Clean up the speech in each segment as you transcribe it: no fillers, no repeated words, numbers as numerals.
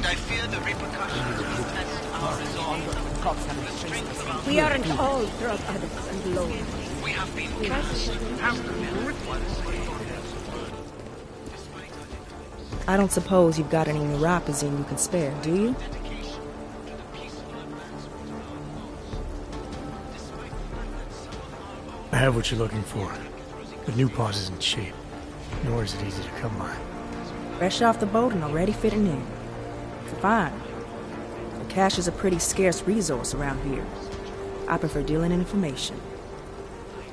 and I fear the repercussions will test our resolve. We aren't all drug addicts and lonely. We have been cast. How can one say? I don't suppose you've got any neuropazine you can spare, do you? I have what you're looking for, but new pause isn't cheap, nor is it easy to come by. Fresh off the boat and already fitting in. Fine. But cash is a pretty scarce resource around here. I prefer dealing in information.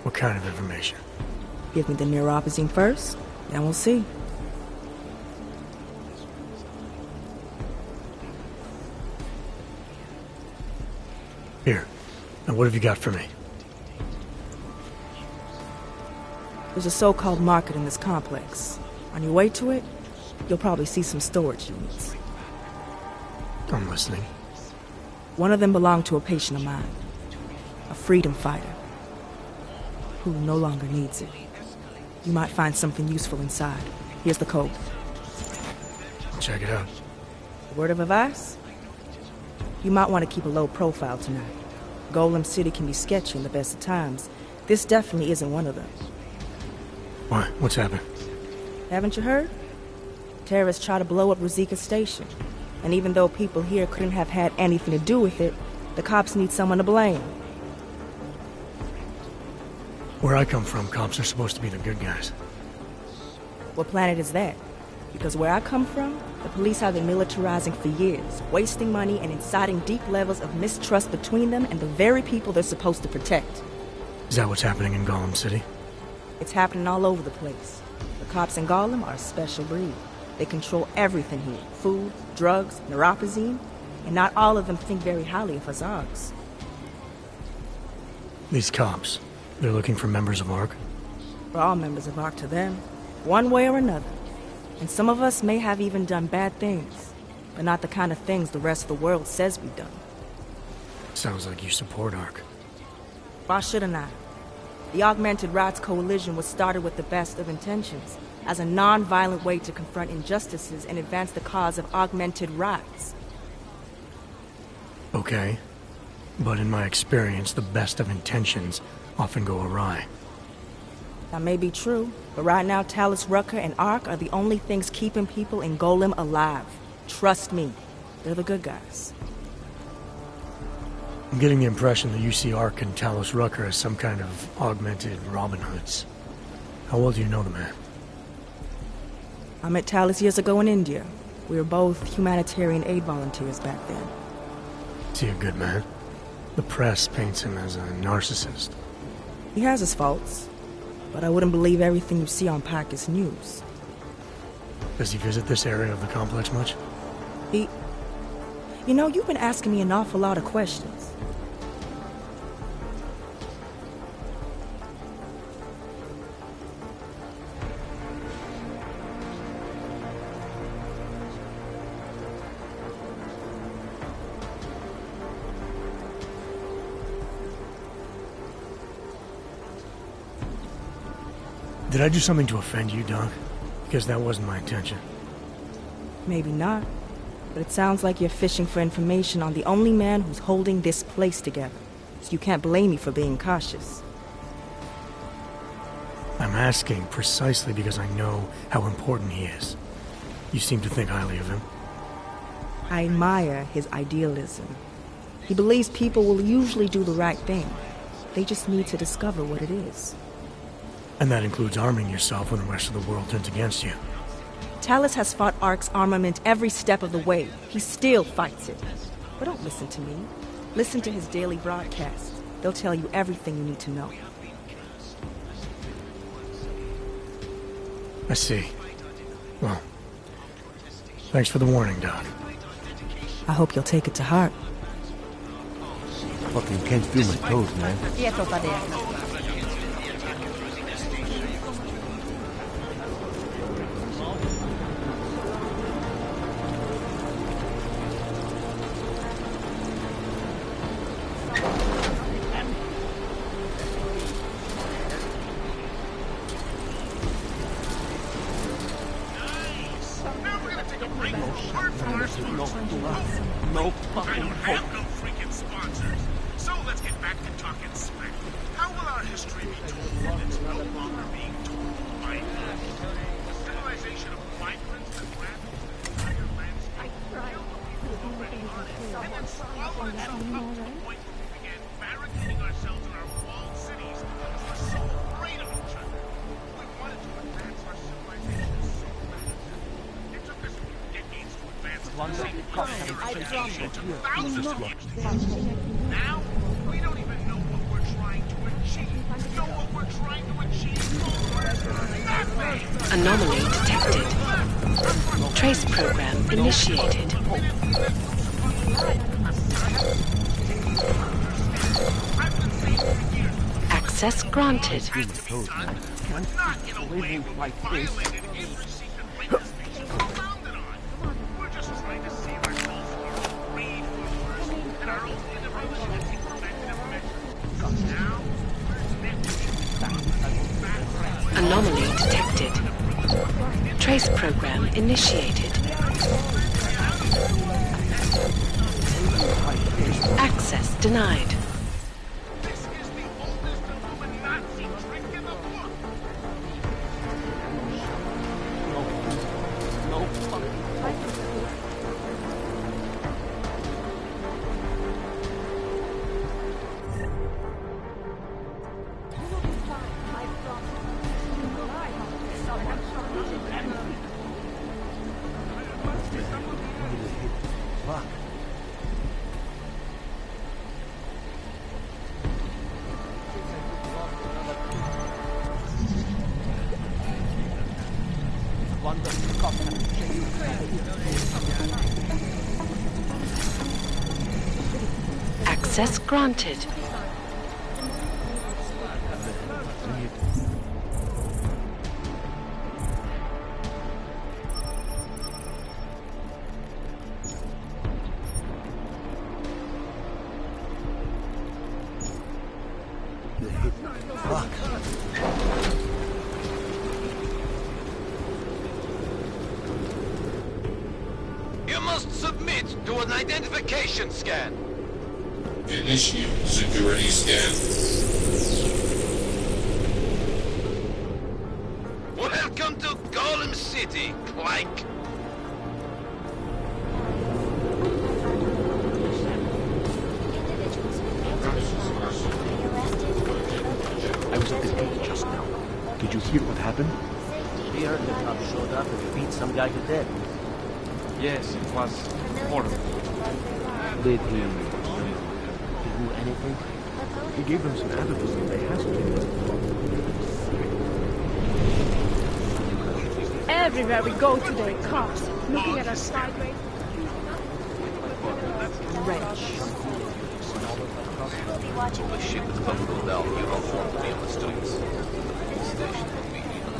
What kind of information? Give me the neuropazine first, then we'll see. Here. Now what have you got for me? There's a so-called market in this complex. On your way to it, you'll probably see some storage units. I'm listening. One of them belonged to a patient of mine. A freedom fighter. Who no longer needs it. You might find something useful inside. Here's the code. I'll check it out. Word of advice? You might want to keep a low profile tonight. Golem City can be sketchy in the best of times. This definitely isn't one of them. Why? What's happened? Haven't you heard? Terrorists try to blow up Ruzika Station. And even though people here couldn't have had anything to do with it, the cops need someone to blame. Where I come from, cops are supposed to be the good guys. What planet is that? Because where I come from, the police have been militarizing for years, wasting money and inciting deep levels of mistrust between them and the very people they're supposed to protect. Is that what's happening in Golem City? It's happening all over the place. The cops in Golem are a special breed. They control everything here. Food, drugs, neuropazine, and not all of them think very highly of us Arks. These cops, they're looking for members of ARC? We're all members of ARC to them, one way or another. And some of us may have even done bad things, but not the kind of things the rest of the world says we've done. Sounds like you support ARC. Why shouldn't I? The Augmented Rights Coalition was started with the best of intentions, as a non-violent way to confront injustices and advance the cause of augmented rights. Okay, but in my experience, the best of intentions often go awry. That may be true, but right now Talus Rucker and ARC are the only things keeping people in Golem alive. Trust me, they're the good guys. I'm getting the impression that you see ARC and Talos Rucker as some kind of augmented Robin Hoods. How well do you know the man? I met Talus years ago in India. We were both humanitarian aid volunteers back then. Is he a good man? The press paints him as a narcissist. He has his faults, but I wouldn't believe everything you see on Pakistan News. Does he visit this area of the complex much? You know, you've been asking me an awful lot of questions. Did I do something to offend you, Doc? Because that wasn't my intention. Maybe not, but it sounds like you're fishing for information on the only man who's holding this place together. So you can't blame me for being cautious. I'm asking precisely because I know how important he is. You seem to think highly of him. I admire his idealism. He believes people will usually do the right thing. They just need to discover what it is. And that includes arming yourself when the rest of the world turns against you. Talus has fought ARC's armament every step of the way. He still fights it. But don't listen to me. Listen to his daily broadcasts. They'll tell you everything you need to know. I see. Well, thanks for the warning, Doc. I hope you'll take it to heart. Fucking can't feel my toes, man. No I fucking don't hope. have no freaking sponsors. So let's get back to talking smack. How will our history be told when it's no longer being told by us? The civilization of migrants that ravaged the entire landscape, killed the people already on it, and then swallowed itself up to the point where we began barricading ourselves in our walled cities because we're so afraid of each other. We wanted to advance our civilization so bad. It took us decades to advance One from second, cough, civilization to you. thousands of years to us. Now, we don't even know what we're trying to achieve. Know what we're trying to achieve? Nothing! Anomaly detected. Trace program initiated. Access granted. Not in a way where we violated every secret witness station we're founded on. We're just trying to save ourselves from greed followers and our own inability to take preventative measures. Now, we're Anomaly detected. Trace program initiated. Access denied. This is the oldest Illuminati trick in the book. No fucking fuck. Access granted. You must submit to an identification scan. Initiate security scan. Welcome to Golem City, Clank. I was at the gate just now. Did you hear what happened? We heard the cop showed up and beat some guy to death. Yes, it was horrible. Did he do anything? He gave them some antidote. They has to. Everywhere we go today, cops looking at us sideways. The ship is about to go down. You don't want to be on the streets. Station immediately.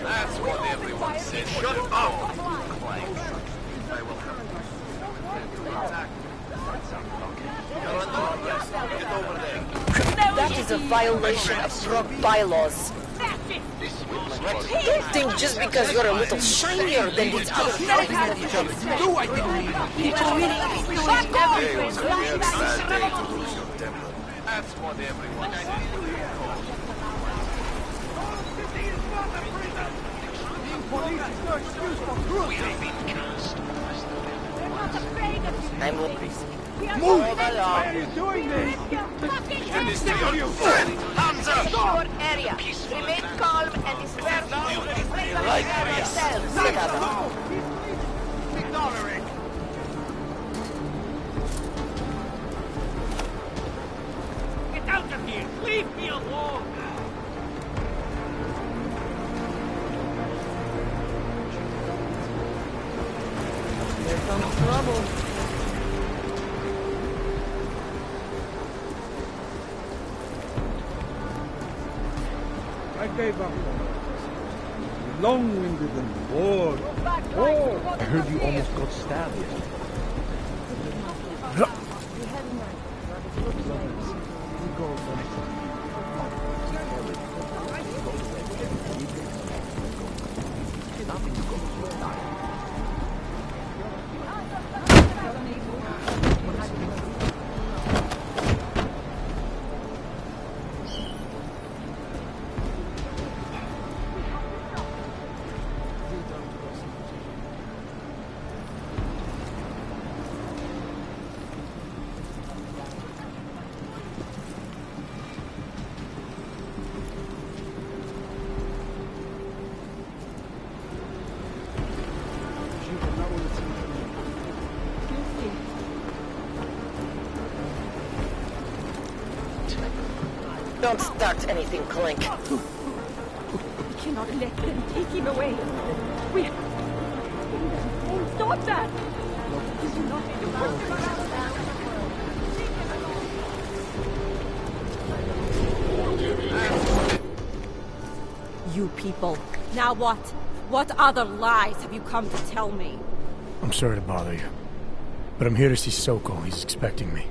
That's what everyone said. Shut up! Clank. I will have Get over there. That is a violation of drug bylaws. Don't think just because you're a little shinier than these other thugs. Do I believe People really Today was a very bad day to lose your temper. That's what everyone said. We have been cast. I'm with Move! Why are you doing this? Hands up! your area. Remain calm and disperse. Like Yourselves, together. Ignore it! Get out of here! Leave me alone! Here comes trouble. I gave up. Long-winded and bored. Bored! I heard you almost got stabbed yesterday. Don't start anything, Clink. We cannot let them take him away. We have to stop that. This is not You people. Now what? What other lies have you come to tell me? I'm sorry to bother you, but I'm here to see Sokol. He's expecting me.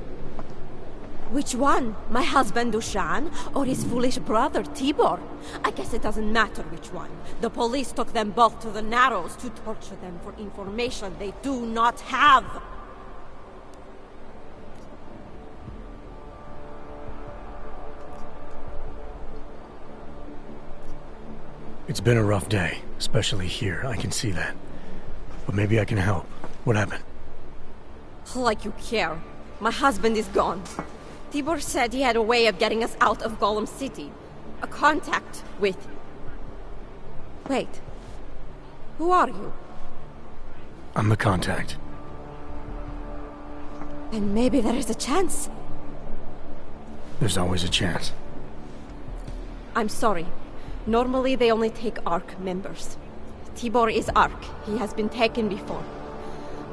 Which one? My husband Dushan or his foolish brother Tibor? I guess it doesn't matter which one. The police took them both to the Narrows to torture them for information they do not have. It's been a rough day, especially here. I can see that. But maybe I can help. What happened? Like you care. My husband is gone. Tibor said he had a way of getting us out of Golem City. A contact with... Wait. Who are you? I'm the contact. And maybe there is a chance. There's always a chance. I'm sorry. Normally they only take ARC members. Tibor is ARC. He has been taken before.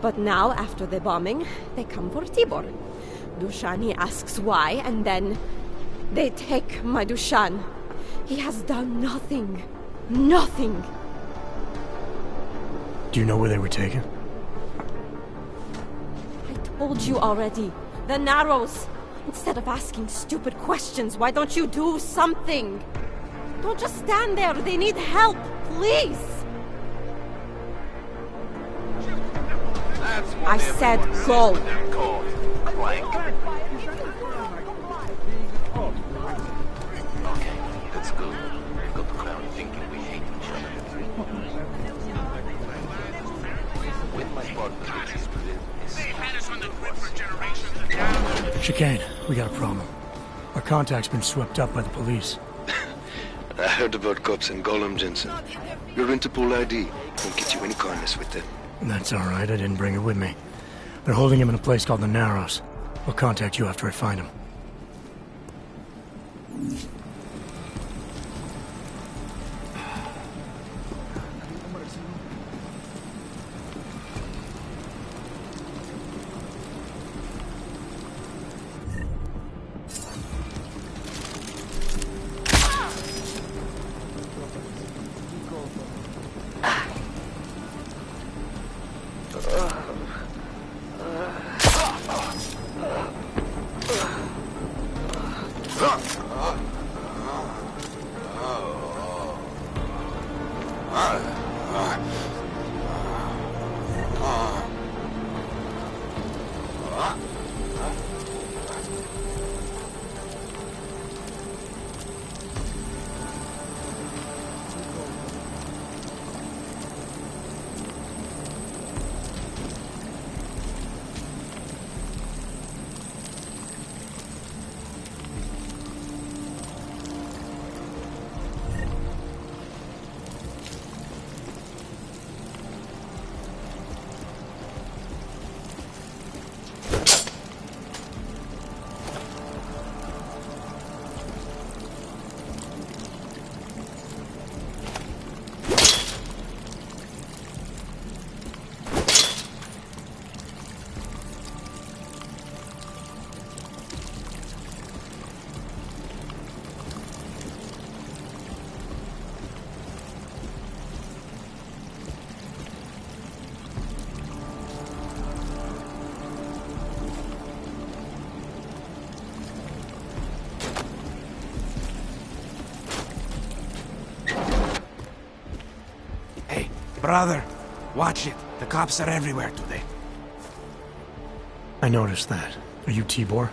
But now, after the bombing, they come for Tibor. Dushan, he asks why, and then they take my Dushan. He has done nothing. Nothing. Do you know where they were taken? I told you already. The Narrows. Instead of asking stupid questions, why don't you do something? Don't just stand there. They need help. Please. I said go. Okay, that's good. We've got the crowd thinking we hate each other. With my partner, which is Chicane, we got a problem. Our contact's been swept up by the police. I heard about cops and Golem, Jensen. Your Interpol ID won't get you any kindness with them. That's all right. I didn't bring it with me. They're holding him in a place called the Narrows. I'll contact you after I find him. Brother, watch it. The cops are everywhere today. I noticed that. Are you Tibor?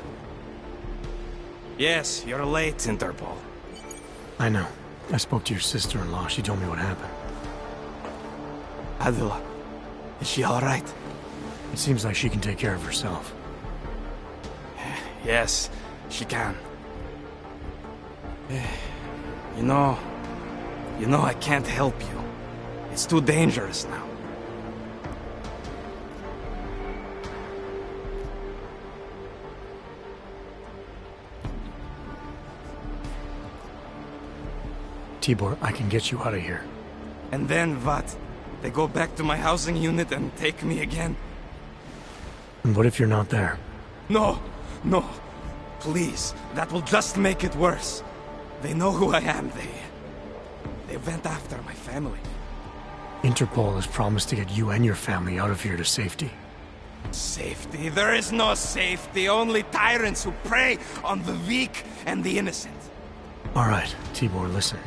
Yes, you're late, Interpol. I know. I spoke to your sister-in-law. She told me what happened. Adila, is she all right? It seems like she can take care of herself. Yes, she can. You know, I can't help you. It's too dangerous now. Tibor, I can get you out of here. And then what? They go back to my housing unit and take me again? And what if you're not there? No, no. Please, that will just make it worse. They know who I am. They went after my family. Interpol has promised to get you and your family out of here to safety. Safety? There is no safety. Only tyrants who prey on the weak and the innocent. All right, Tibor, listen.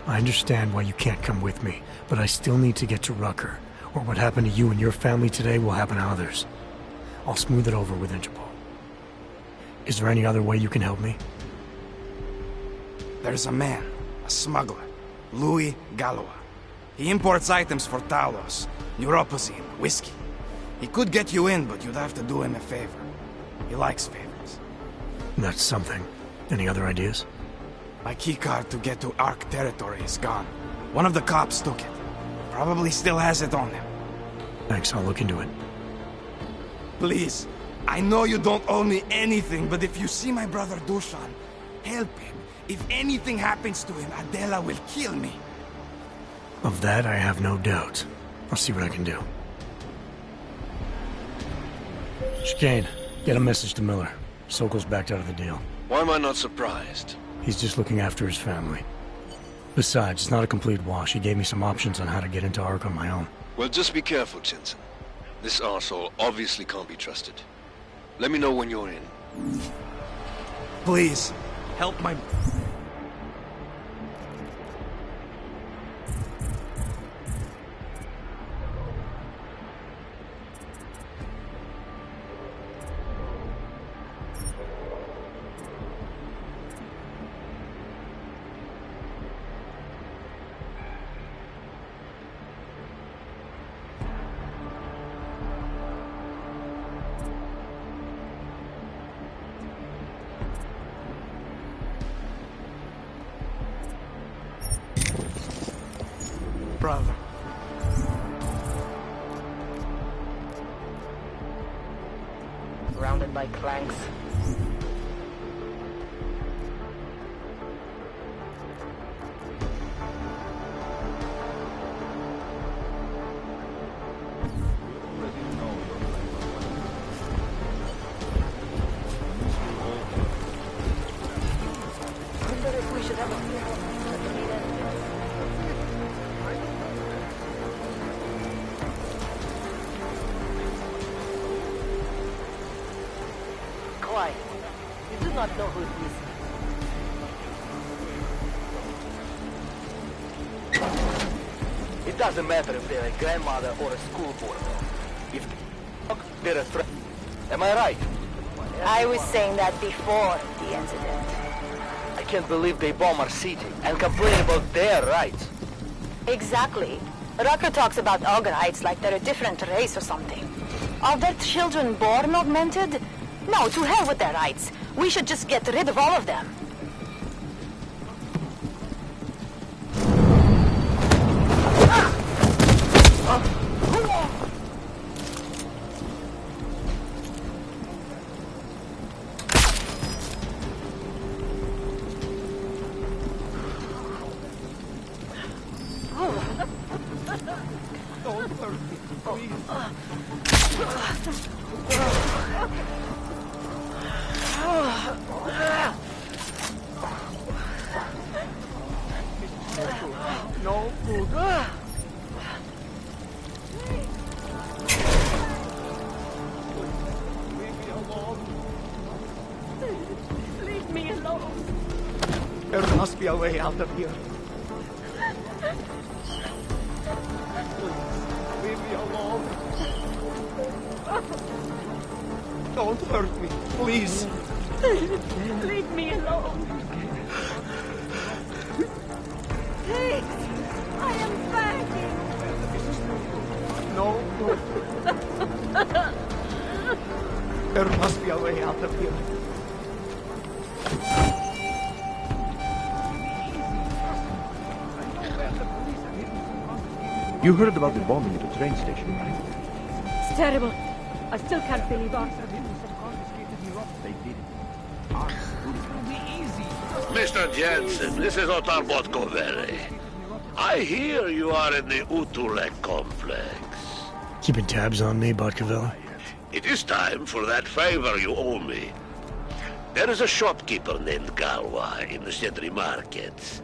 I understand why you can't come with me, but I still need to get to Rucker, or what happened to you and your family today will happen to others. I'll smooth it over with Interpol. Is there any other way you can help me? There's a man, a smuggler, Louis Galois. He imports items for Talos, neuropozyne, whiskey. He could get you in, but you'd have to do him a favor. He likes favors. That's something. Any other ideas? My keycard to get to Ark territory is gone. One of the cops took it. Probably still has it on him. Thanks, I'll look into it. Please, I know you don't owe me anything, but if you see my brother Dusan, help him. If anything happens to him, Adela will kill me. Of that, I have no doubt. I'll see what I can do. Chicane, get a message to Miller. Sokol's backed out of the deal. Why am I not surprised? He's just looking after his family. Besides, it's not a complete wash. He gave me some options on how to get into Ark on my own. Well, just be careful, Jensen. This arsehole obviously can't be trusted. Let me know when you're in. Please, help my... brother. Surrounded by clanks. I wonder if we should have a quiet. You do not know who it is. It doesn't matter if they're a grandmother or a school boarder. If they're a threat. Am I right? I was saying that before the incident. I can't believe they bomb our city and complain about their rights. Exactly. Rucker talks about Ogreites like they're a different race or something. Are their children born augmented? No, to hell with their rights. We should just get rid of all of them. Don't hurt me, please. No food. Leave me alone. Leave me alone. There must be a way out of here. Leave me alone. Don't hurt me, please. Leave me alone. Please, I am begging. No. There must be a way out of here. You heard about the bombing at the train station, right? It's terrible. I still can't believe us. They did it. Mr. Jensen, this is Otar Botkovere. I hear you are in the Utulek complex. Keeping tabs on me, Botkovere? It is time for that favor you owe me. There is a shopkeeper named Galwa in the Sentry Markets.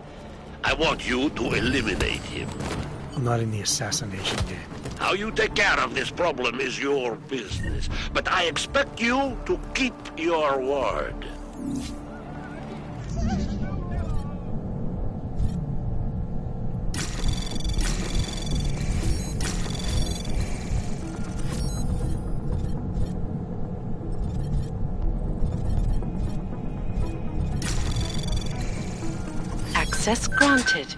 I want you to eliminate him. I'm not in the assassination game. How you take care of this problem is your business, but I expect you to keep your word. Access granted.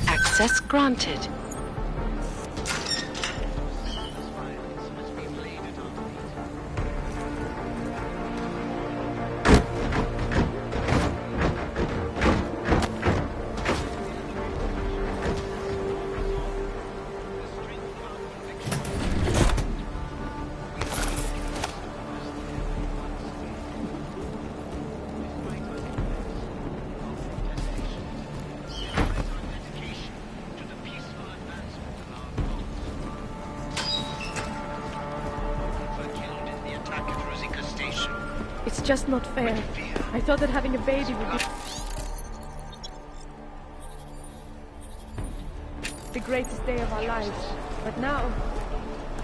Access granted. It's just not fair. I thought that having a baby would be the greatest day of our lives. But now...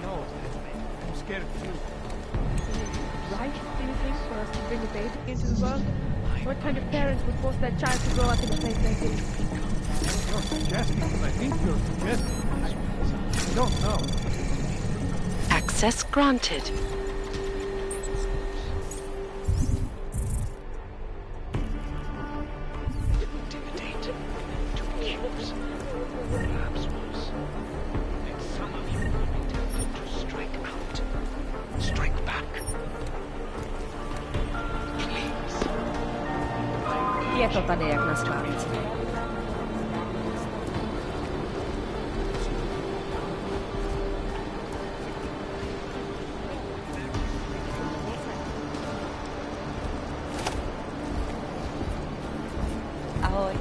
No, I'm scared too. Right, do you think, for us to bring a baby into the world? What kind of parents would force their child to grow up in a place like this? You're suggesting what I think you're suggesting. I don't know. Access granted. Je to tady jak na skládce. Ahoj.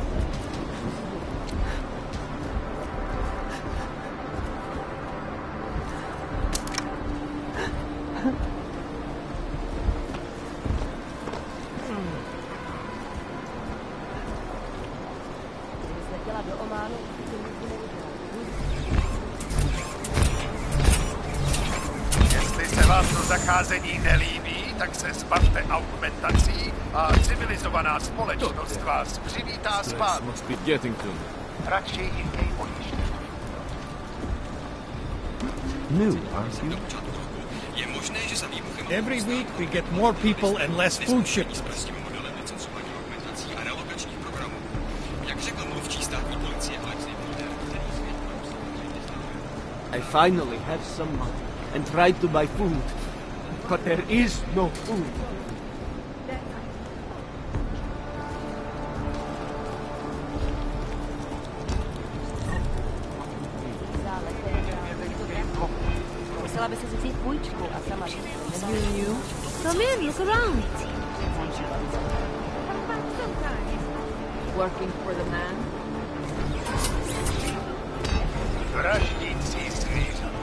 Jestli se vám to zacházení nelíbí, tak se zbavte augmentací a civilizovaná společnost vás přivítá zpátky. Must be getting to me. Radši jinej odjížďte. New, aren't you? Every week we get more people and less food shipments. I finally have some money and tried to buy food, but there is no food. Musela by si vzít půjčku a sama you. Come in, look around. Working for the man? Vraždící zvířata.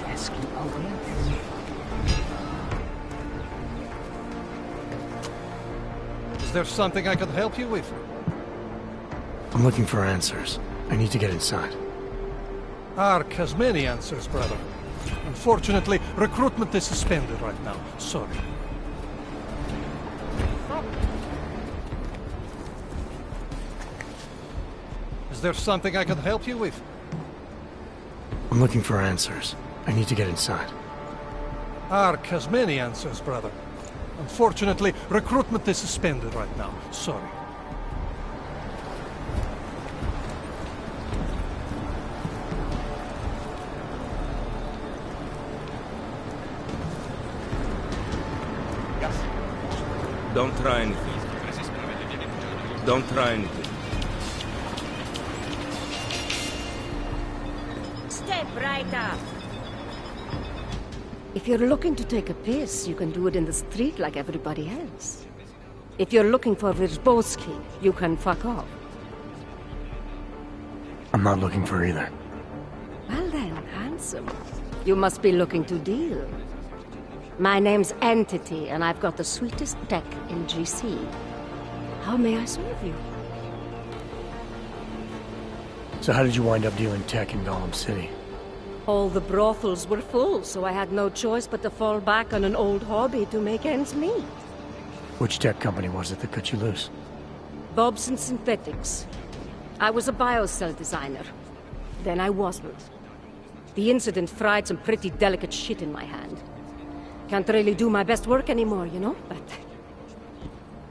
Is there something I could help you with? I'm looking for answers. I need to get inside. ARC has many answers, brother. Unfortunately, recruitment is suspended right now. Sorry. Is there something I can help you with? I'm looking for answers. I need to get inside. ARC has many answers, brother. Unfortunately, recruitment is suspended right now. Sorry. Don't try anything. Don't try anything. Step right up. If you're looking to take a piss, you can do it in the street like everybody else. If you're looking for Virzbowski, you can fuck off. I'm not looking for either. Well then, handsome. You must be looking to deal. My name's Entity, and I've got the sweetest tech in GC. How may I serve you? So how did you wind up dealing tech in Golem City? All the brothels were full, so I had no choice but to fall back on an old hobby to make ends meet. Which tech company was it that cut you loose? Bobson Synthetics. I was a biocell designer. Then I wasn't. The incident fried some pretty delicate shit in my hand. Can't really do my best work anymore, you know, but...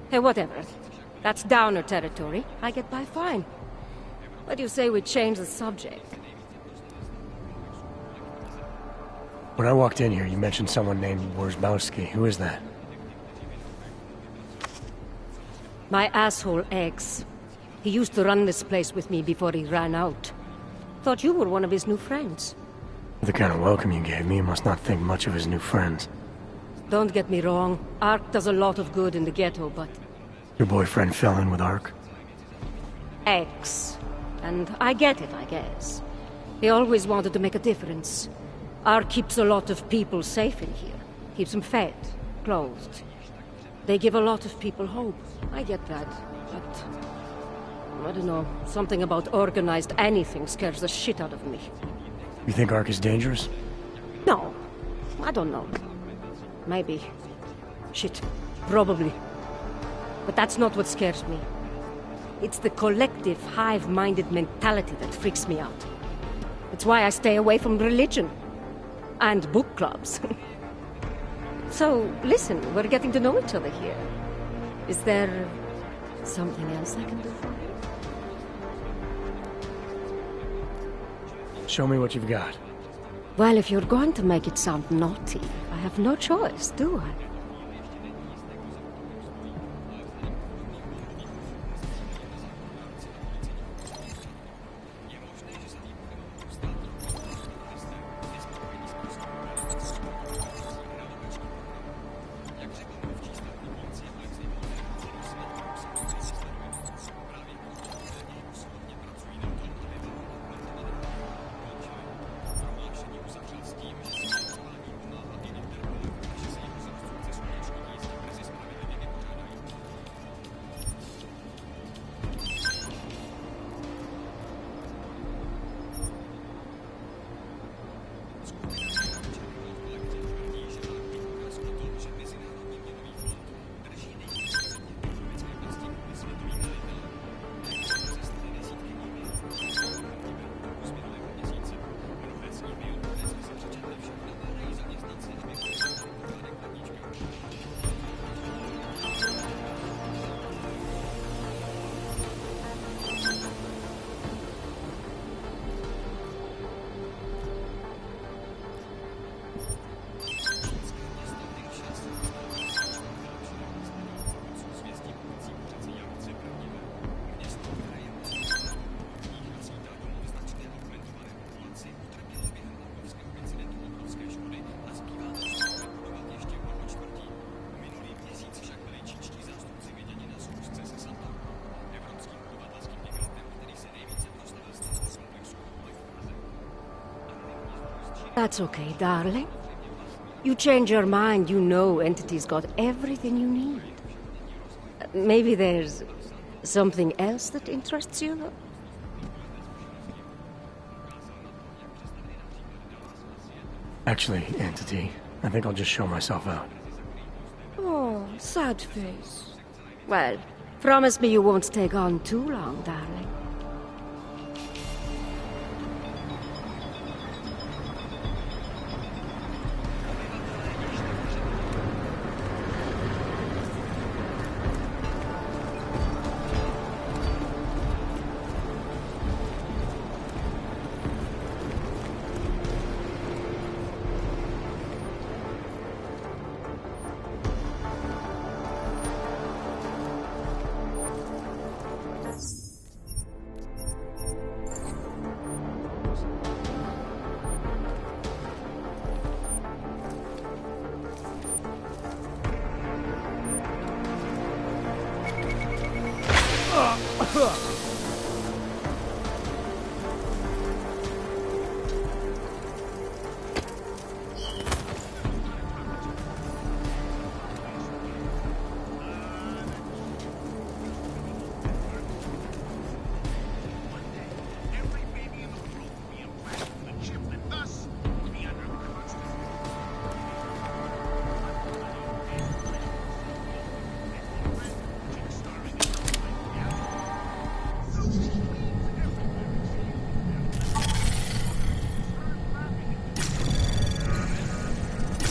Hey, whatever. That's downer territory. I get by fine. What do you say we change the subject? When I walked in here, you mentioned someone named Wirzbowski. Who is that? My asshole ex. He used to run this place with me before he ran out. Thought you were one of his new friends. The kind of welcome you gave me, you must not think much of his new friends. Don't get me wrong. ARC does a lot of good in the ghetto, but... Your boyfriend fell in with ARC? Ex. And I get it, I guess. He always wanted to make a difference. ARC keeps a lot of people safe in here. Keeps them fed, clothed. They give a lot of people hope. I get that, but... I don't know. Something about organized anything scares the shit out of me. You think ARC is dangerous? No. I don't know. Maybe. Shit. Probably. But that's not what scares me. It's the collective, hive-minded mentality that freaks me out. It's why I stay away from religion. And book clubs. So, listen, we're getting to know each other here. Is there something else I can do for you? Show me what you've got. Well, if you're going to make it sound naughty, I have no choice, do I? That's okay, darling. You change your mind, you know Entity's got everything you need. Maybe there's something else that interests you? Actually, Entity, I think I'll just show myself out. Oh, sad face. Well, promise me you won't take on too long, darling.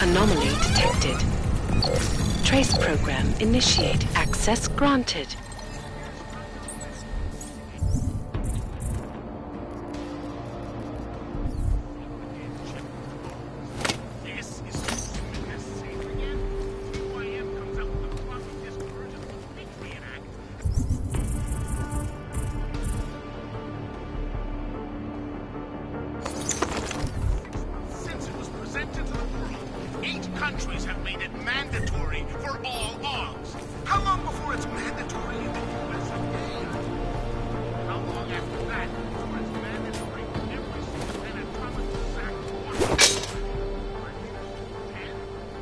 Anomaly detected. Trace program initiate. Access granted. Countries have made it mandatory for all arms. How long before it's mandatory in the US? How long after that before it's mandatory for every single anatomic exact one?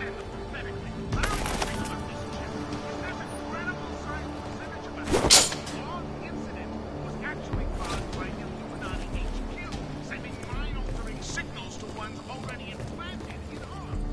And the pathetically hilarious thing about this chip is there's incredible science percentage of it. The long incident was actually caused by Illuminati HQ sending mind-altering signals to ones already implanted in arms.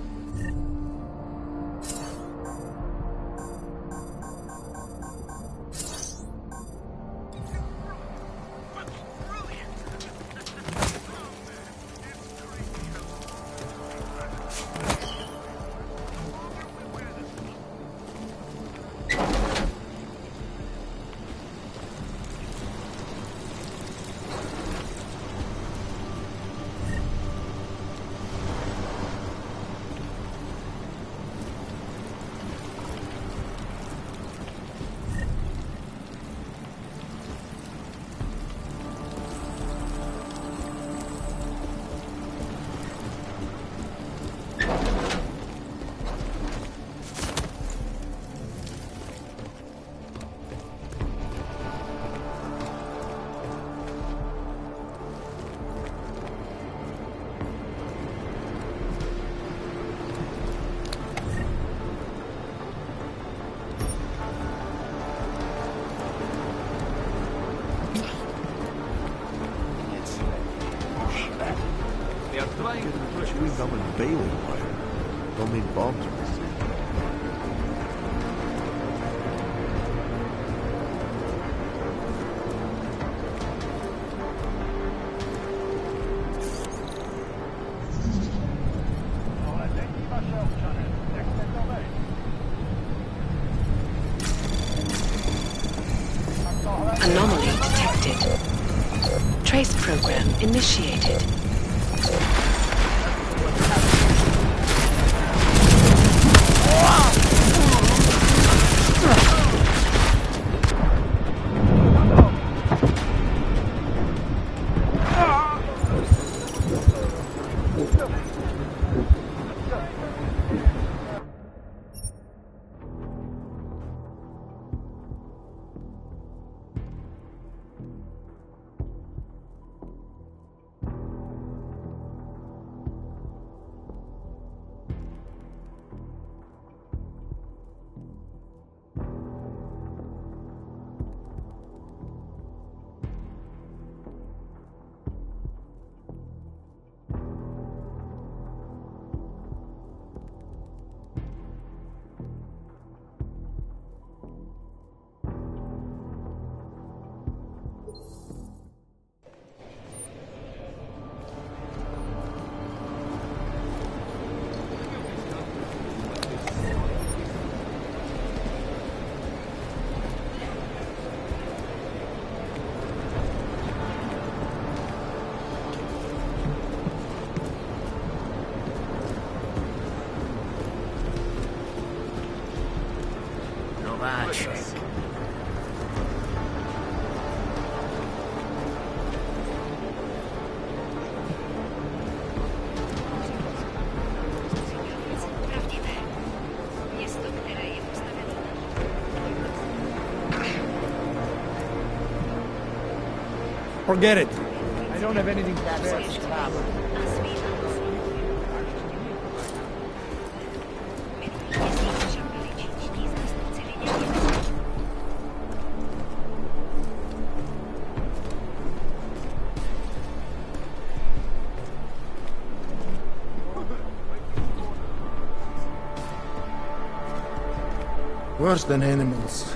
Chewing gum and baling wire. Don't make bombs. Anomaly detected. Trace program initiated. much. Forget it. I don't have anything to say. Worse than animals.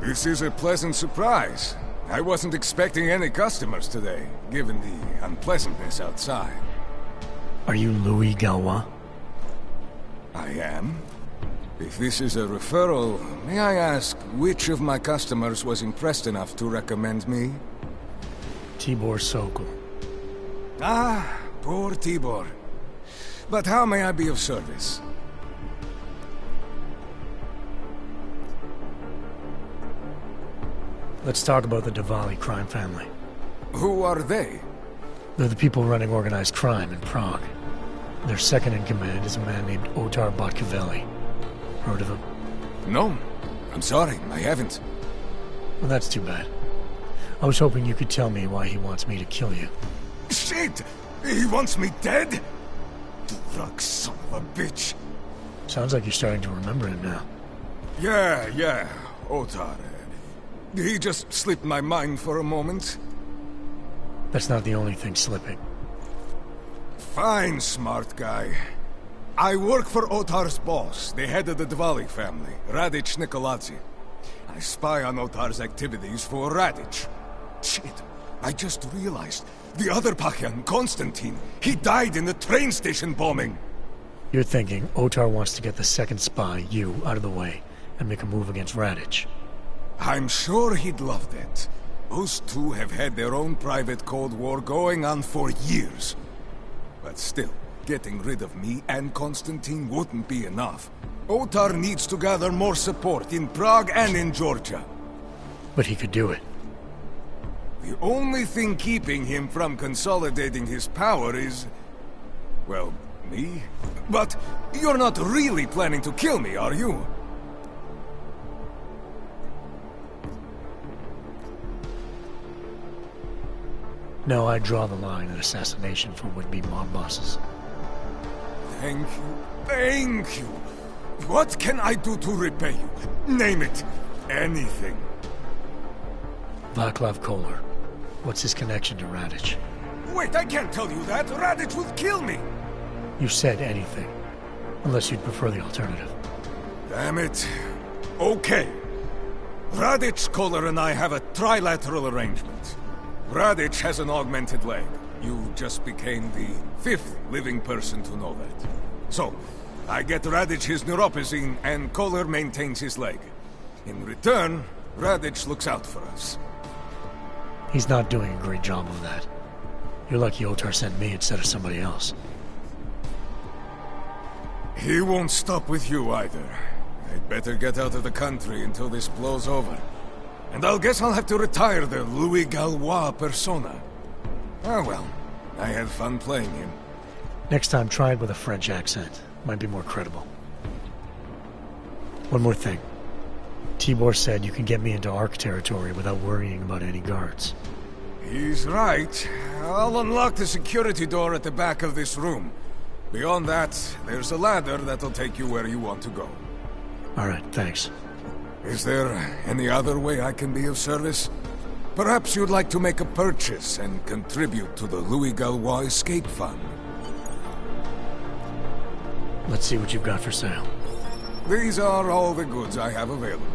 This is a pleasant surprise. I wasn't expecting any customers today, given the unpleasantness outside. Are you Louis Galois? I am. If this is a referral, may I ask which of my customers was impressed enough to recommend me? Tibor Sokol. Ah, poor Tibor. But how may I be of service? Let's talk about the Diwali crime family. Who are they? They're the people running organized crime in Prague. Their second in command is a man named Otar Botkavelli. Heard of him? No. I'm sorry, I haven't. Well, that's too bad. I was hoping you could tell me why he wants me to kill you. Shit! He wants me dead? The drug son of a bitch. Sounds like you're starting to remember him now. Yeah, Otar. He just slipped my mind for a moment. That's not the only thing slipping. Fine, smart guy. I work for Otar's boss, the head of the Diwali family, Radic Nikoladze. I spy on Otar's activities for Radic. Shit, I just realized. The other Pachyan, Konstantin, he died in the train station bombing. You're thinking Otar wants to get the second spy, you, out of the way, and make a move against Radic. I'm sure he'd love that. Those two have had their own private Cold War going on for years. But still, getting rid of me and Konstantin wouldn't be enough. Otar needs to gather more support in Prague and in Georgia. But he could do it. The only thing keeping him from consolidating his power is... well, me? But you're not really planning to kill me, are you? No, I draw the line at assassination for would-be mob bosses. Thank you. What can I do to repay you? Name it. Anything. Václav Koller. What's his connection to Radic? Wait, I can't tell you that. Radic would kill me. You said anything. Unless you'd prefer the alternative. Damn it. Okay. Radic, Koller, and I have a trilateral arrangement. Radic has an augmented leg. You just became the 5th living person to know that. So, I get Radic his neuropathy, and Koller maintains his leg. In return, Radic looks out for us. He's not doing a great job of that. You're lucky Otar sent me instead of somebody else. He won't stop with you either. I'd better get out of the country until this blows over. And I'll guess I'll have to retire the Louis Galois persona. Ah well, I had fun playing him. Next time, try it with a French accent. Might be more credible. One more thing. Tibor said you can get me into Ark territory without worrying about any guards. He's right. I'll unlock the security door at the back of this room. Beyond that, there's a ladder that'll take you where you want to go. Alright, thanks. Is there any other way I can be of service? Perhaps you'd like to make a purchase and contribute to the Louis Galois escape fund. Let's see what you've got for sale. These are all the goods I have available.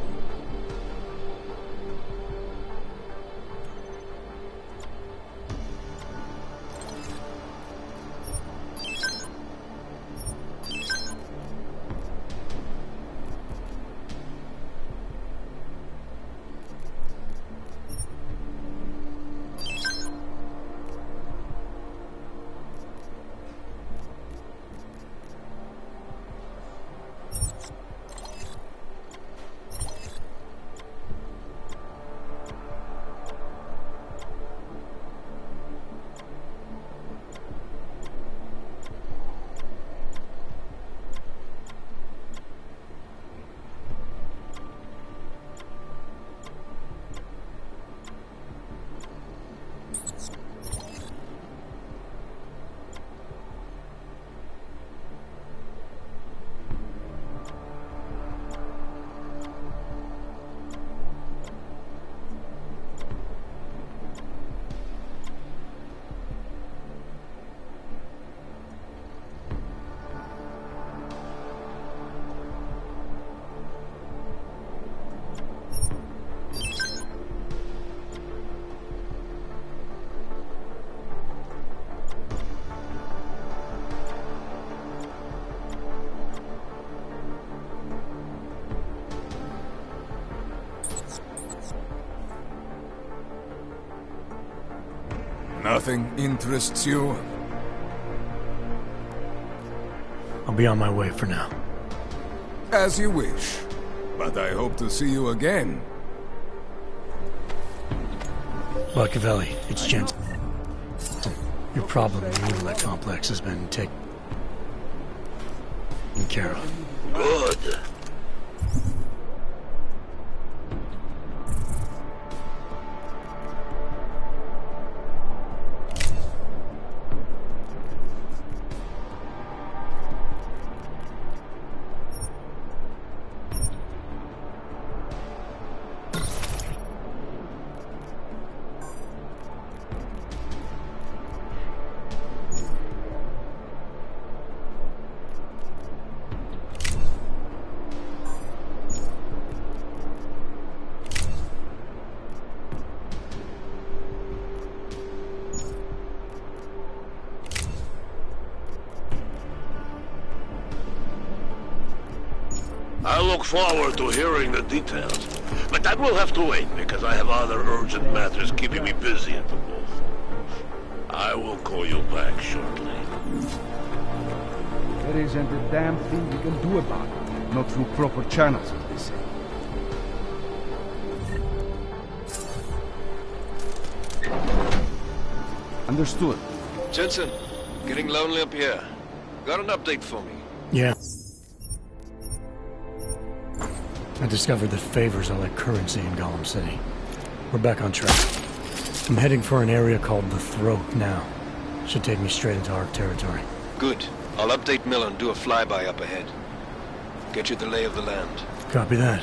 Nothing interests you? I'll be on my way for now. As you wish. But I hope to see you again. Machiavelli, it's Jensen. Your problem in the Intellect Complex has been taken care of. Good. I look forward to hearing the details, but that will have to wait because I have other urgent matters keeping me busy at the moment. I will call you back shortly. There isn't a damn thing we can do about it, not through proper channels, as they say. Understood. Jensen, getting lonely up here. Got an update for me? Yeah. I discovered that favors are like currency in Gollum City. We're back on track. I'm heading for an area called the Throat now. Should take me straight into Ark territory. Good. I'll update Miller and do a flyby up ahead. Get you the lay of the land. Copy that.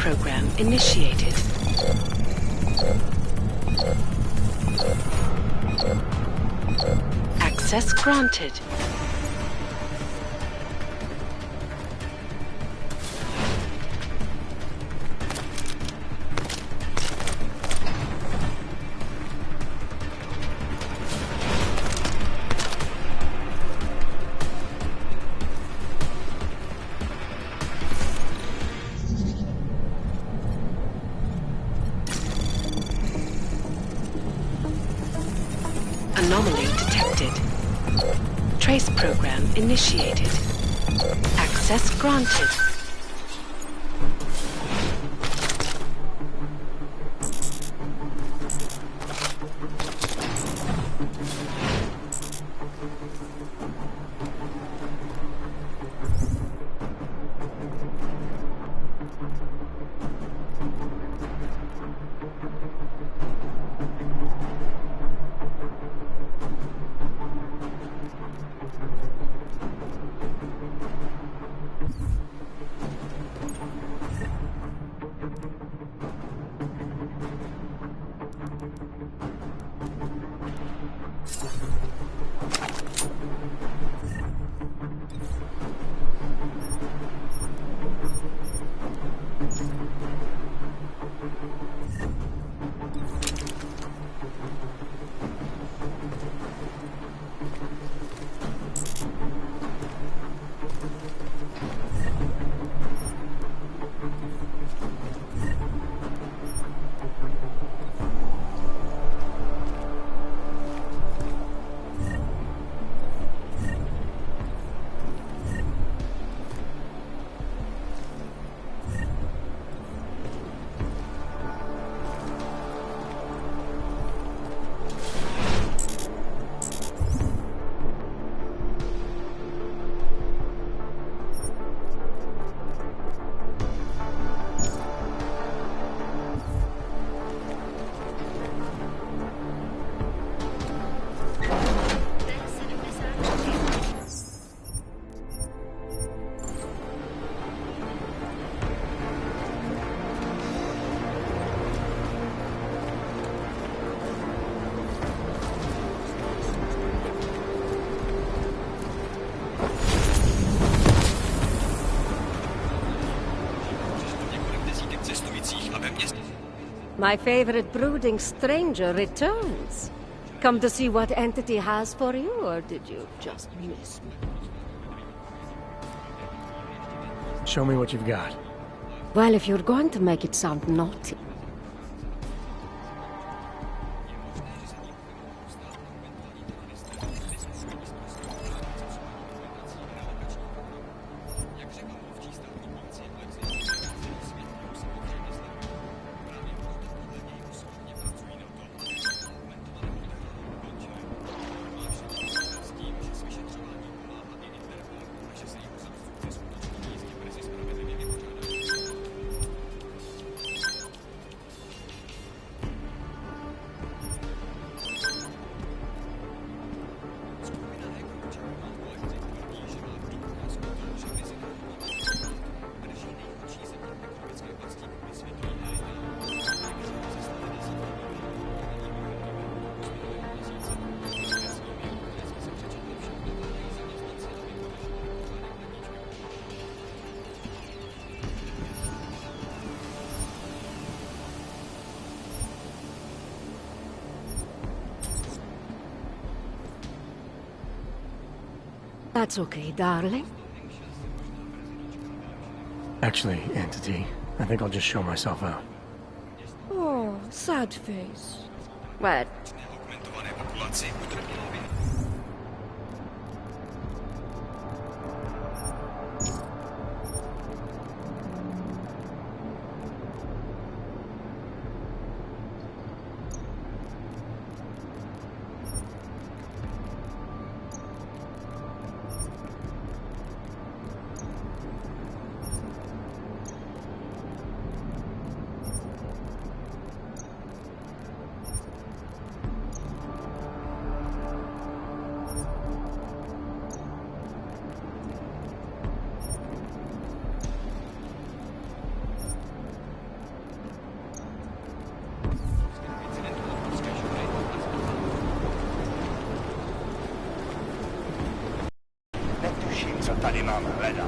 program initiated. Access granted. Anomaly detected. Trace program initiated. Access granted. My favorite brooding stranger returns. Come to see what entity has for you, or did you just miss me? Show me what you've got. Well, if you're going to make it sound naughty. That's okay, darling. Actually, Entity, I think I'll just show myself out. Oh, sad face. Well, Tady máme leda.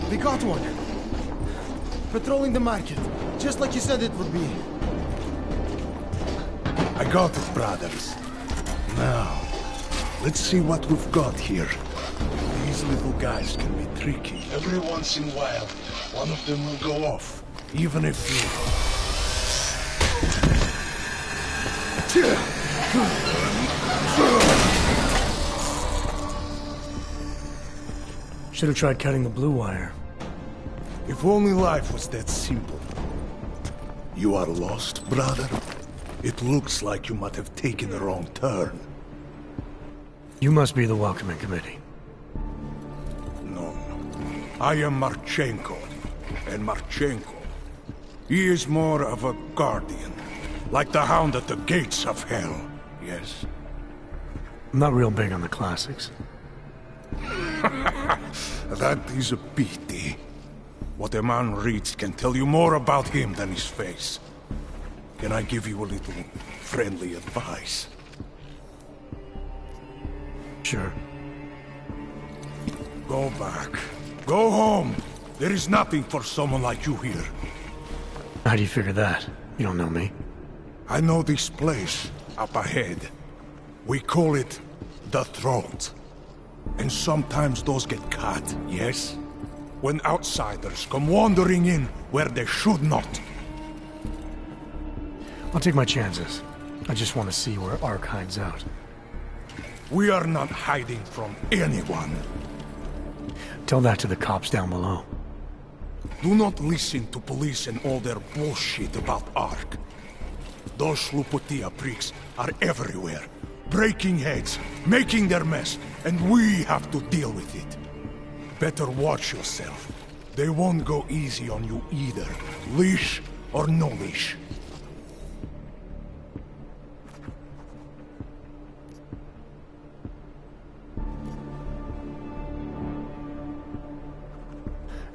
We got one. Patrolling the market, just like you said it would be. I got it, brothers. Now, let's see what we've got here. These little guys can be tricky. Every once in a while, one of them will go off, even if you... Should have tried cutting the blue wire. If only life was that simple. You are lost, brother? It looks like you might have taken a wrong turn. You must be the welcoming committee. No. I am Marchenko. And Marchenko, he is more of a guardian. Like the hound at the gates of hell, yes? I'm not real big on the classics. That is a pity. What a man reads can tell you more about him than his face. Can I give you a little friendly advice? Sure. Go back. Go home. There is nothing for someone like you here. How do you figure that? You don't know me. I know this place up ahead. We call it the Throat. And sometimes those get cut, yes? When outsiders come wandering in where they should not. I'll take my chances. I just want to see where Ark hides out. We are not hiding from anyone. Tell that to the cops down below. Do not listen to police and all their bullshit about Ark. Those Slupotia pricks are everywhere, breaking heads, making their mess, and we have to deal with it. Better watch yourself. They won't go easy on you either, leash or no leash.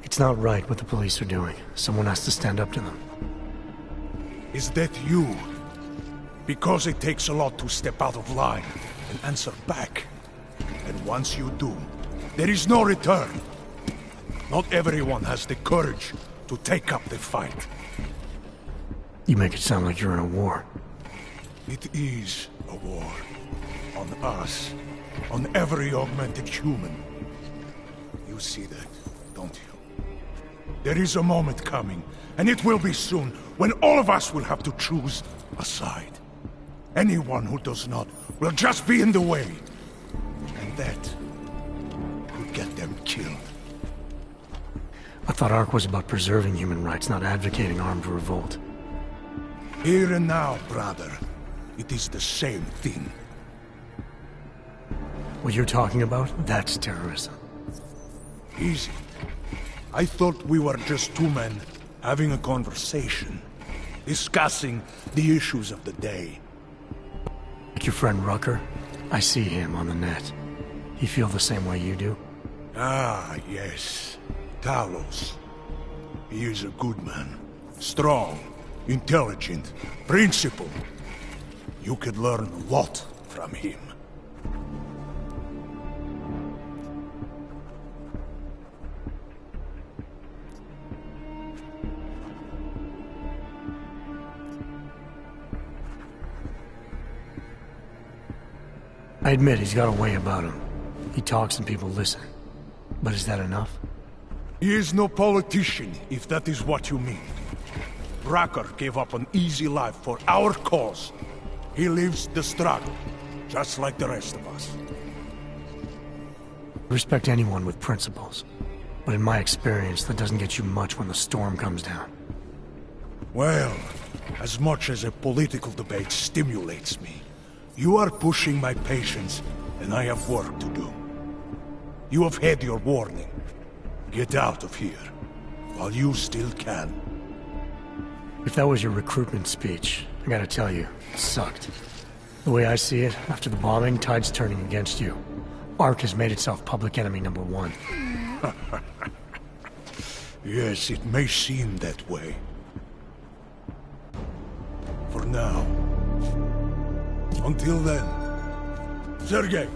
It's not right what the police are doing. Someone has to stand up to them. Is that you? Because it takes a lot to step out of line and answer back. And once you do, there is no return. Not everyone has the courage to take up the fight. You make it sound like you're in a war. It is a war. On us. On every augmented human. You see that, don't you? There is a moment coming, and it will be soon, when all of us will have to choose a side. Anyone who does not will just be in the way. And that could get them killed. I thought Ark was about preserving human rights, not advocating armed revolt. Here and now, brother, it is the same thing. What you're talking about, that's terrorism. Easy. I thought we were just two men having a conversation, discussing the issues of the day. Like your friend Rucker? I see him on the net. He feel the same way you do? Ah, yes. Talos. He is a good man. Strong, intelligent, principled. You could learn a lot from him. I admit he's got a way about him. He talks and people listen. But is that enough? He is no politician, if that is what you mean. Rucker gave up an easy life for our cause. He lives the struggle, just like the rest of us. I respect anyone with principles. But in my experience, that doesn't get you much when the storm comes down. Well, as much as a political debate stimulates me, you are pushing my patience, and I have work to do. You have had your warning. Get out of here, while you still can. If that was your recruitment speech, I gotta tell you, it sucked. The way I see it, after the bombing, tide's turning against you. Ark has made itself public enemy #1. Yes, it may seem that way. For now. Until then, Sergei.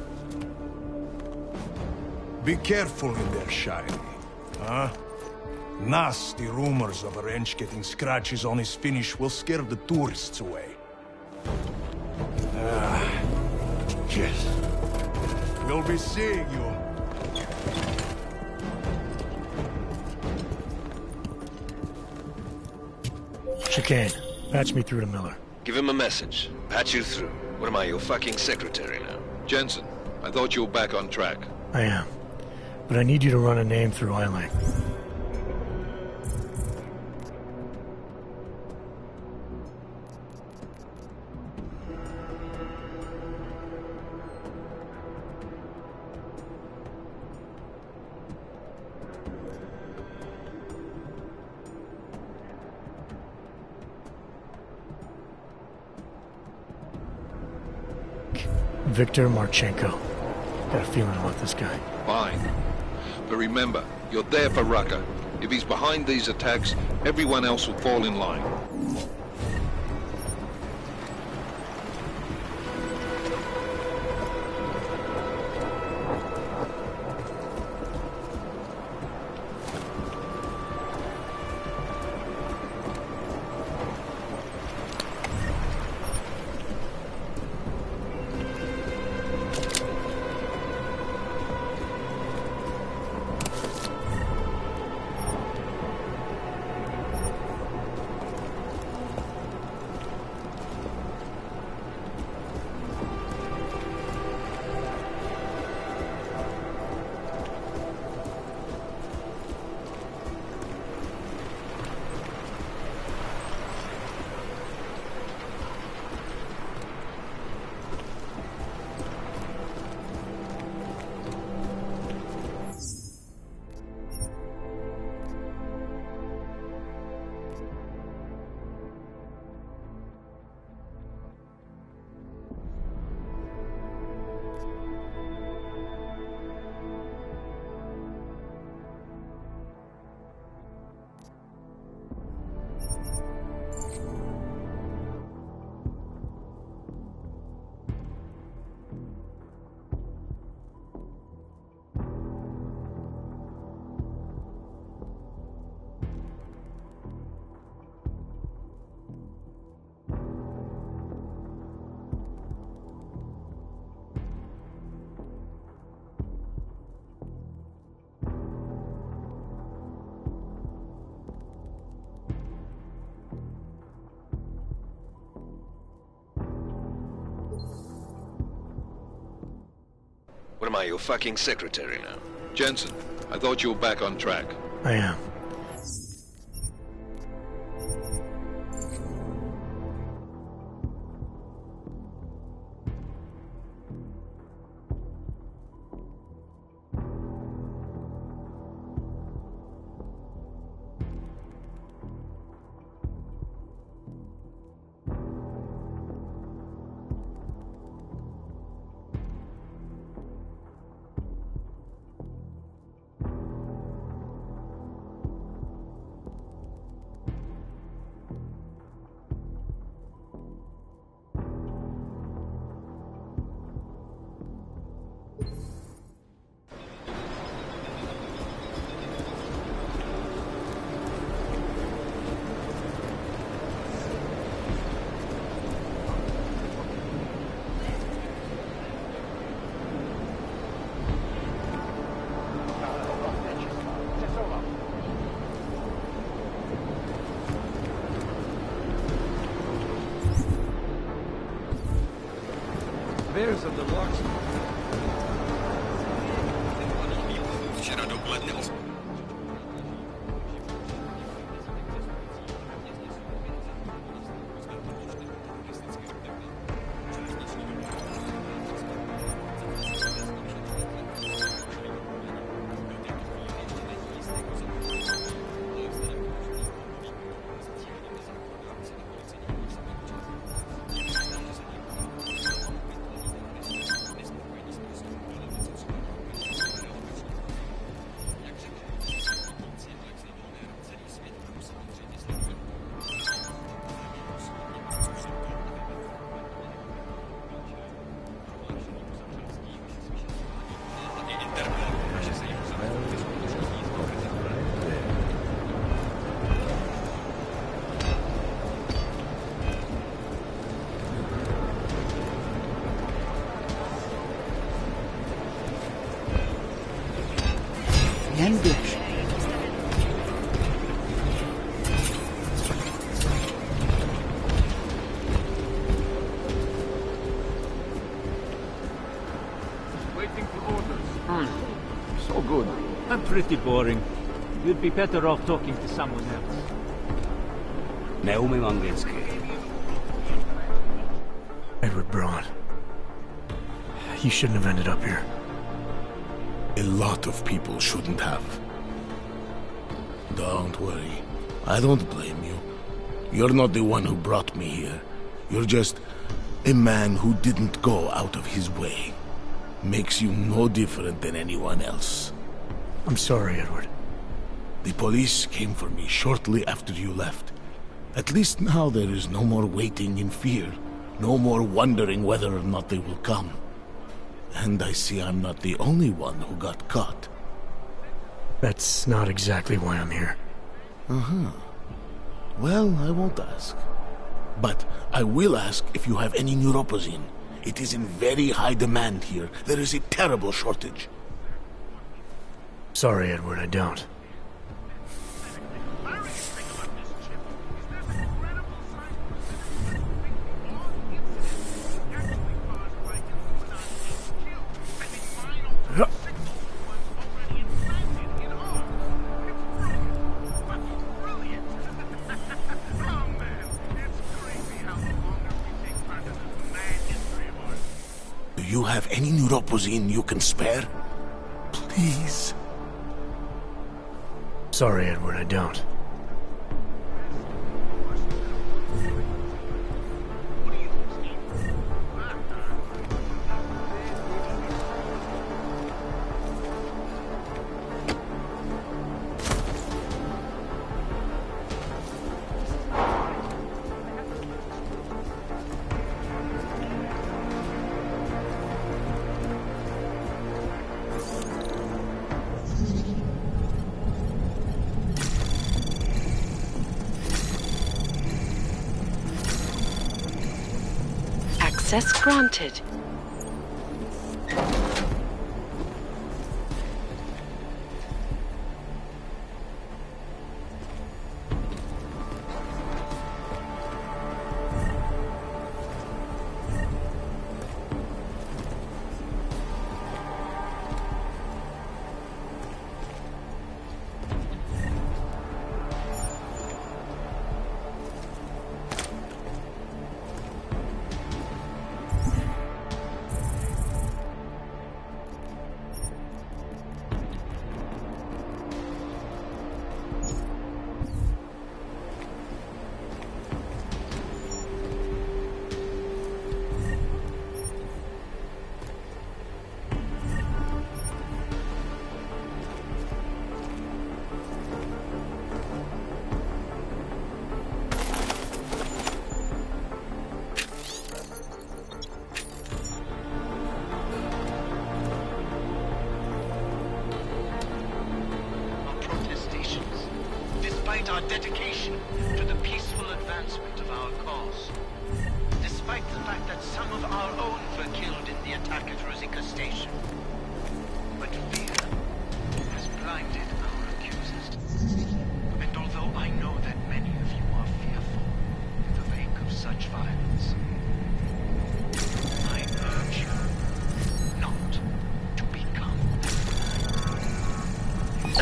Be careful in there, Shiny. Huh? Nasty rumors of a wrench getting scratches on his finish will scare the tourists away. Yes. We'll be seeing you. Chicane, patch me through to Miller. Give him a message. Patch you through. What am I, your fucking secretary now? Jensen, I thought you were back on track. I am. But I need you to run a name through Eileen. Viktor Marchenko. Got a feeling about this guy. Fine. But remember, you're there for Rucker. If he's behind these attacks, everyone else will fall in line. am I, your fucking secretary now? Jensen, I thought you were back on track. I am. Bears of the locks. Вчера доплатился. Waiting for orders. So good. I'm pretty boring. You'd be better off talking to someone else. Не умем английски. Edward Braun. You shouldn't have ended up here. A lot of people shouldn't have. Don't worry. I don't blame you. You're not the one who brought me here. You're just a man who didn't go out of his way. Makes you no different than anyone else. I'm sorry, Edward. The police came for me shortly after you left. At least now there is no more waiting in fear. No more wondering whether or not they will come. And I see I'm not the only one who got caught. That's not exactly why I'm here. Uh-huh. Well, I won't ask. But I will ask if you have any neuropozyne. It is in very high demand here. There is a terrible shortage. Sorry, Edward, I don't. Do you have any neuropozyne you can spare? Please. Sorry, Edward, I don't. Access granted.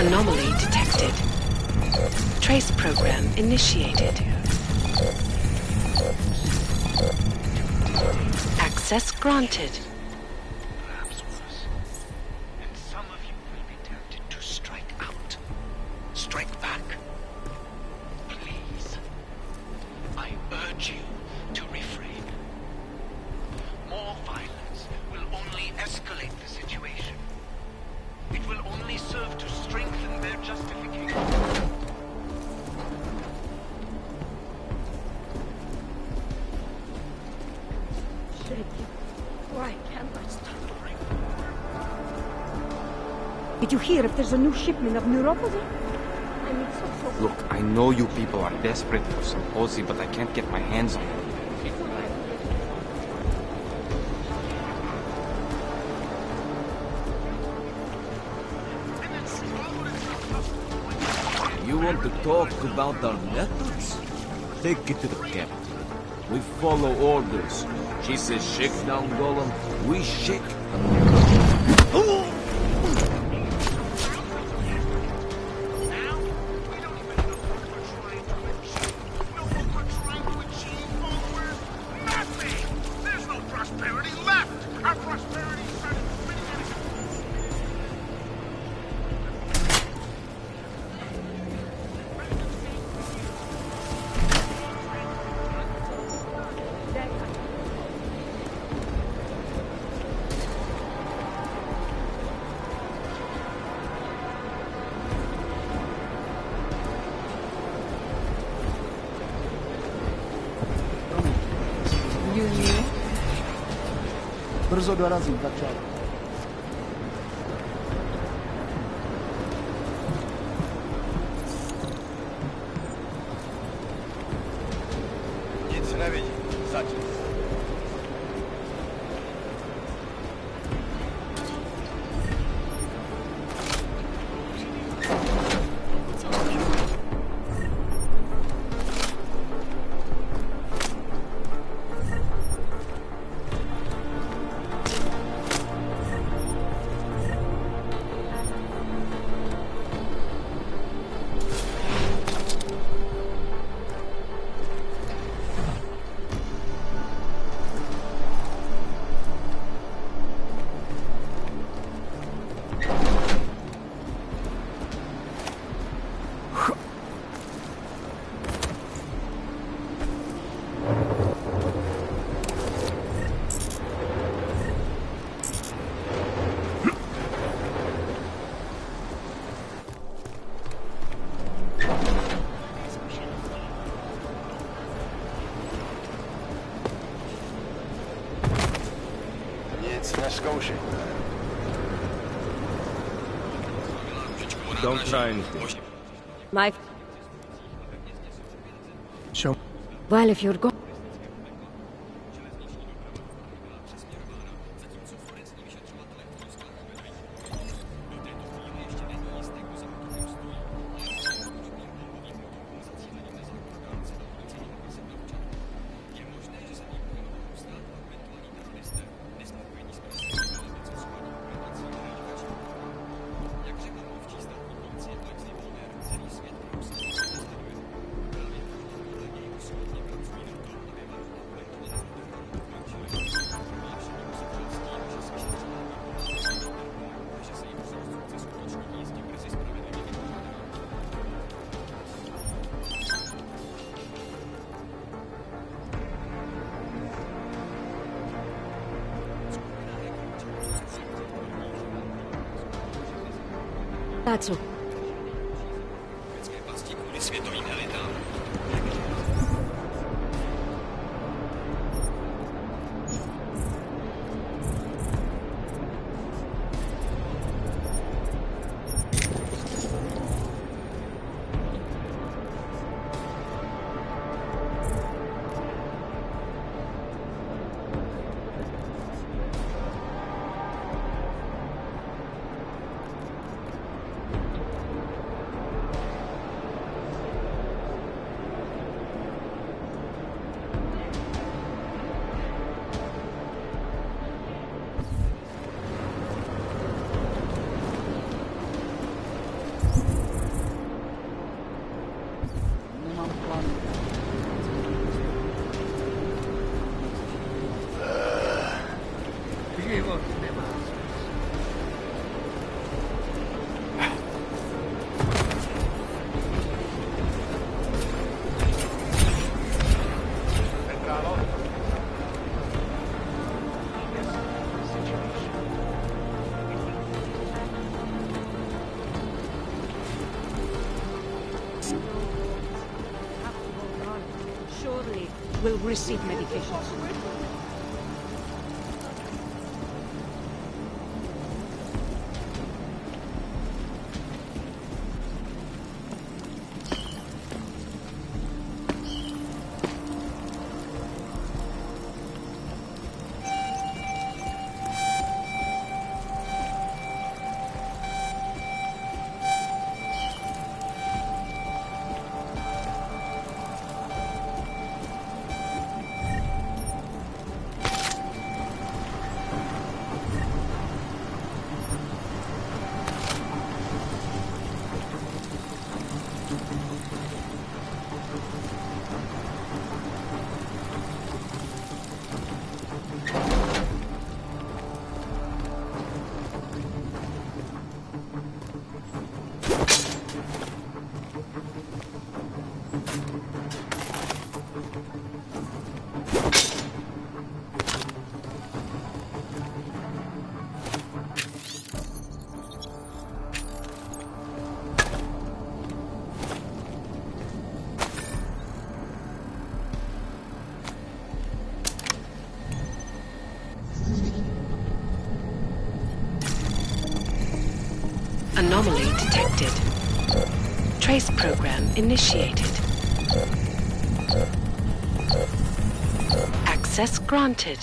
Anomaly detected. Trace program initiated. Access granted. Perhaps worse. And some of you will be tempted to strike out. Strike back. Please. I urge you to refrain. More violence will only escalate the situation. It will only serve to strengthen their justification. Why can't I stop? Did you hear if there's a new shipment of neuropathy? I need some. Look, I know you people are desperate for some Posey, but I can't get my hands on it. You want to talk about our methods? Take it to the captain. We follow orders. She says shake down Golem, we shake. There's no prosperity left! Our prosperity started Brzo dorazím, tak čau. Nic nevidím. Začni. Neskoušej. Don't try anything. My... Show. Well, if you're going... That's all. will receive medications. Anomaly detected. Trace program initiated. Access granted.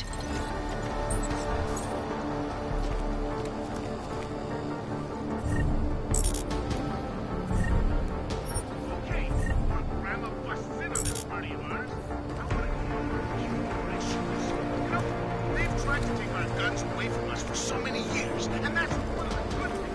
They've tried to take our guns away from us for so many years, and that's one of the good things.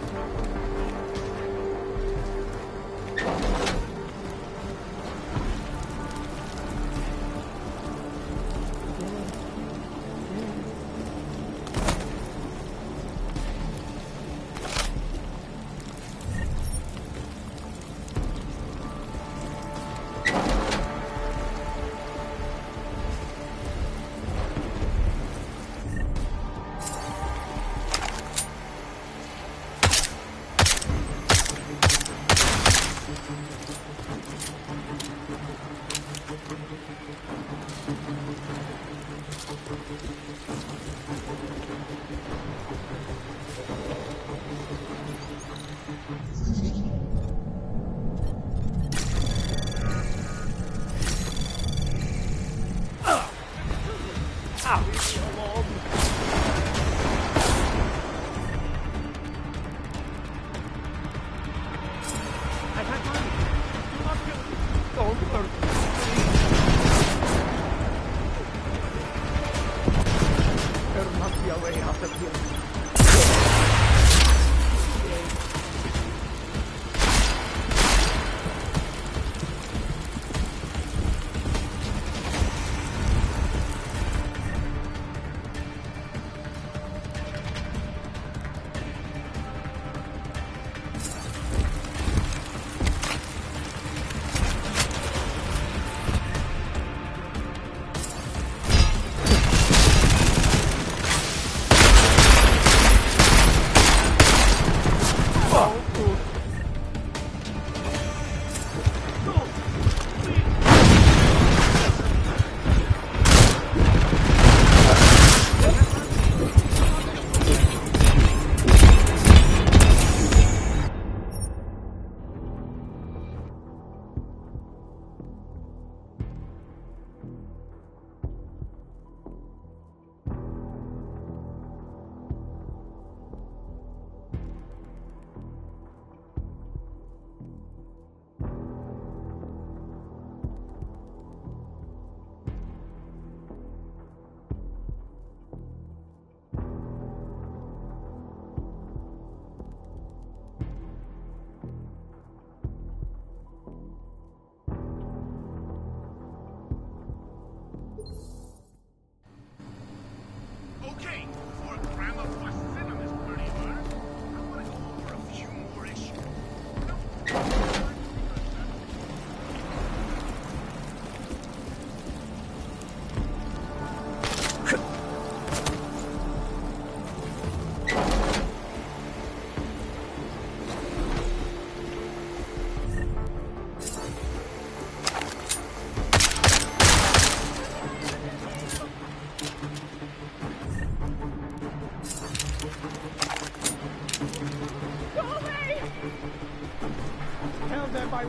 There must be a way out of here.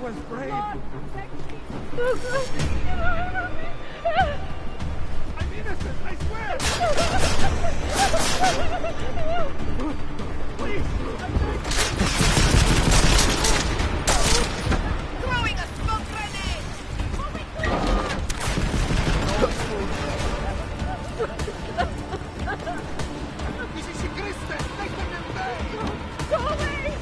was brave. Lord, protect me. I'm innocent, I swear! Please, I beg you. Throwing a smoke grenade! This is Christ, take them in vain! Go away!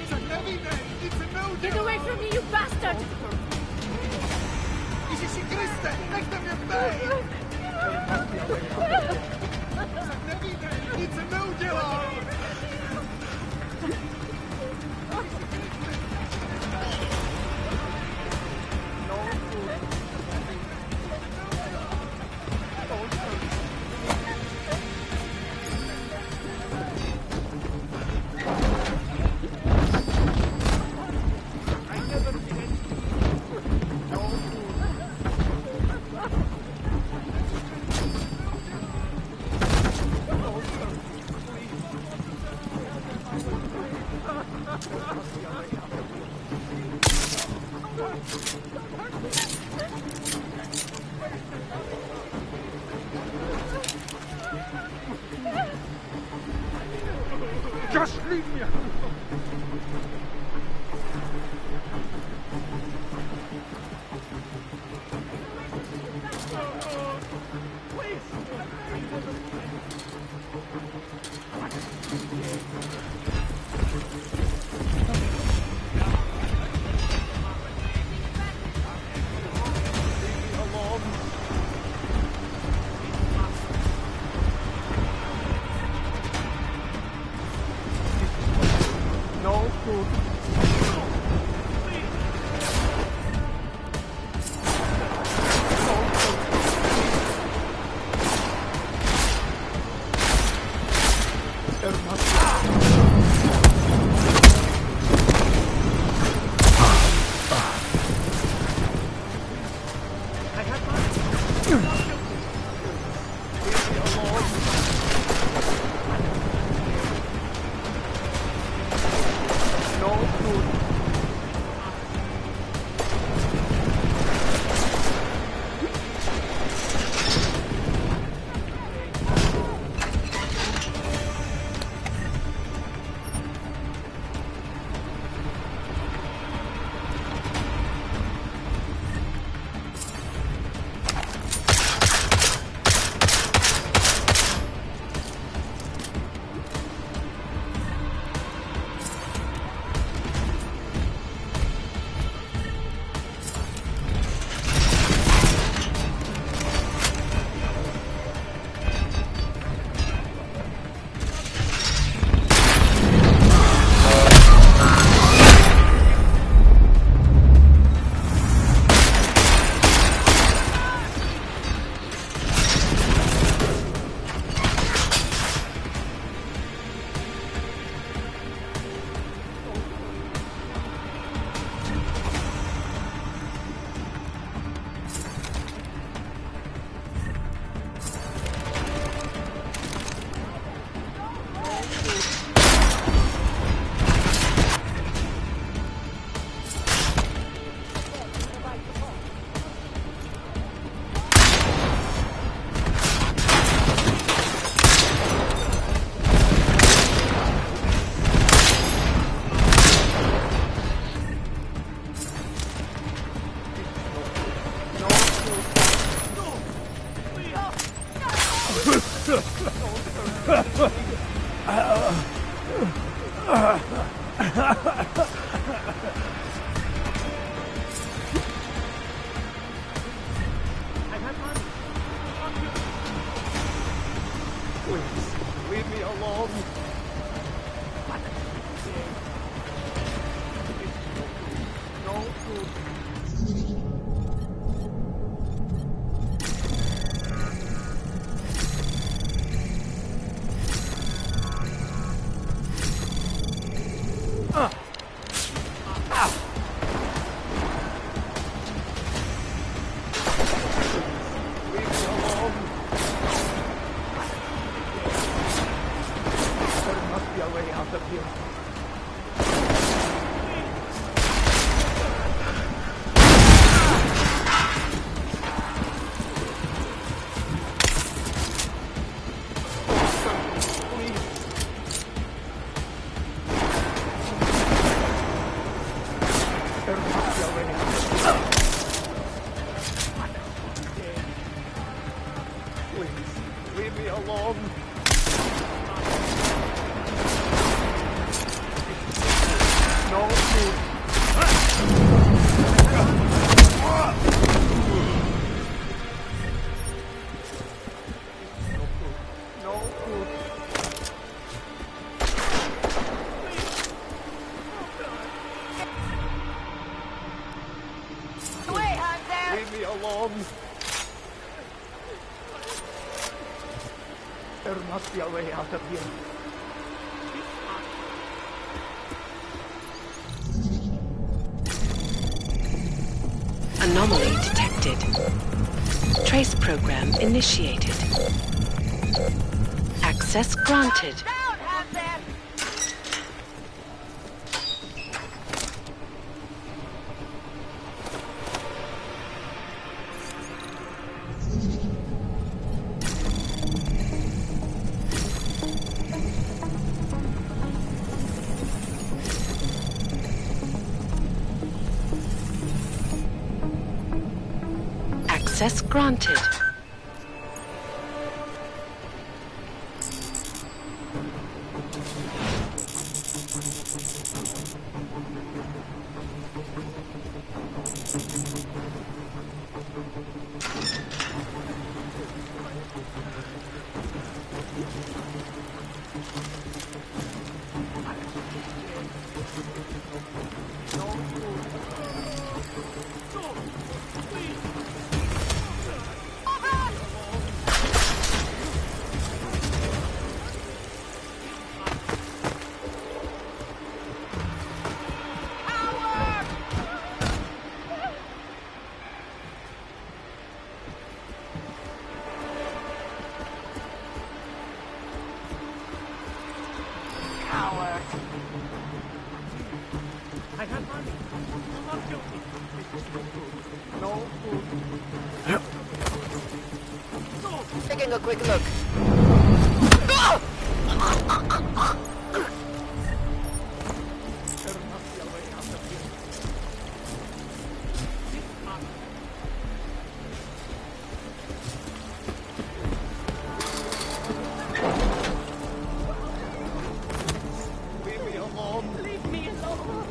It's a heavy day, it's a no Get away from me, you bastard! This is Christ, take them in vain! It's a heavy day, it's a no deal! Just leave me alone. Leave me alone. No food. Leave me alone. No food. No food. Away, Hunter! Leave me alone. There must be a way out of here. Anomaly detected. Trace program initiated. Access granted. Access granted. I have money. I'm not guilty. No food. Taking a quick look. There must be a way out of here. Leave me alone. Leave me alone!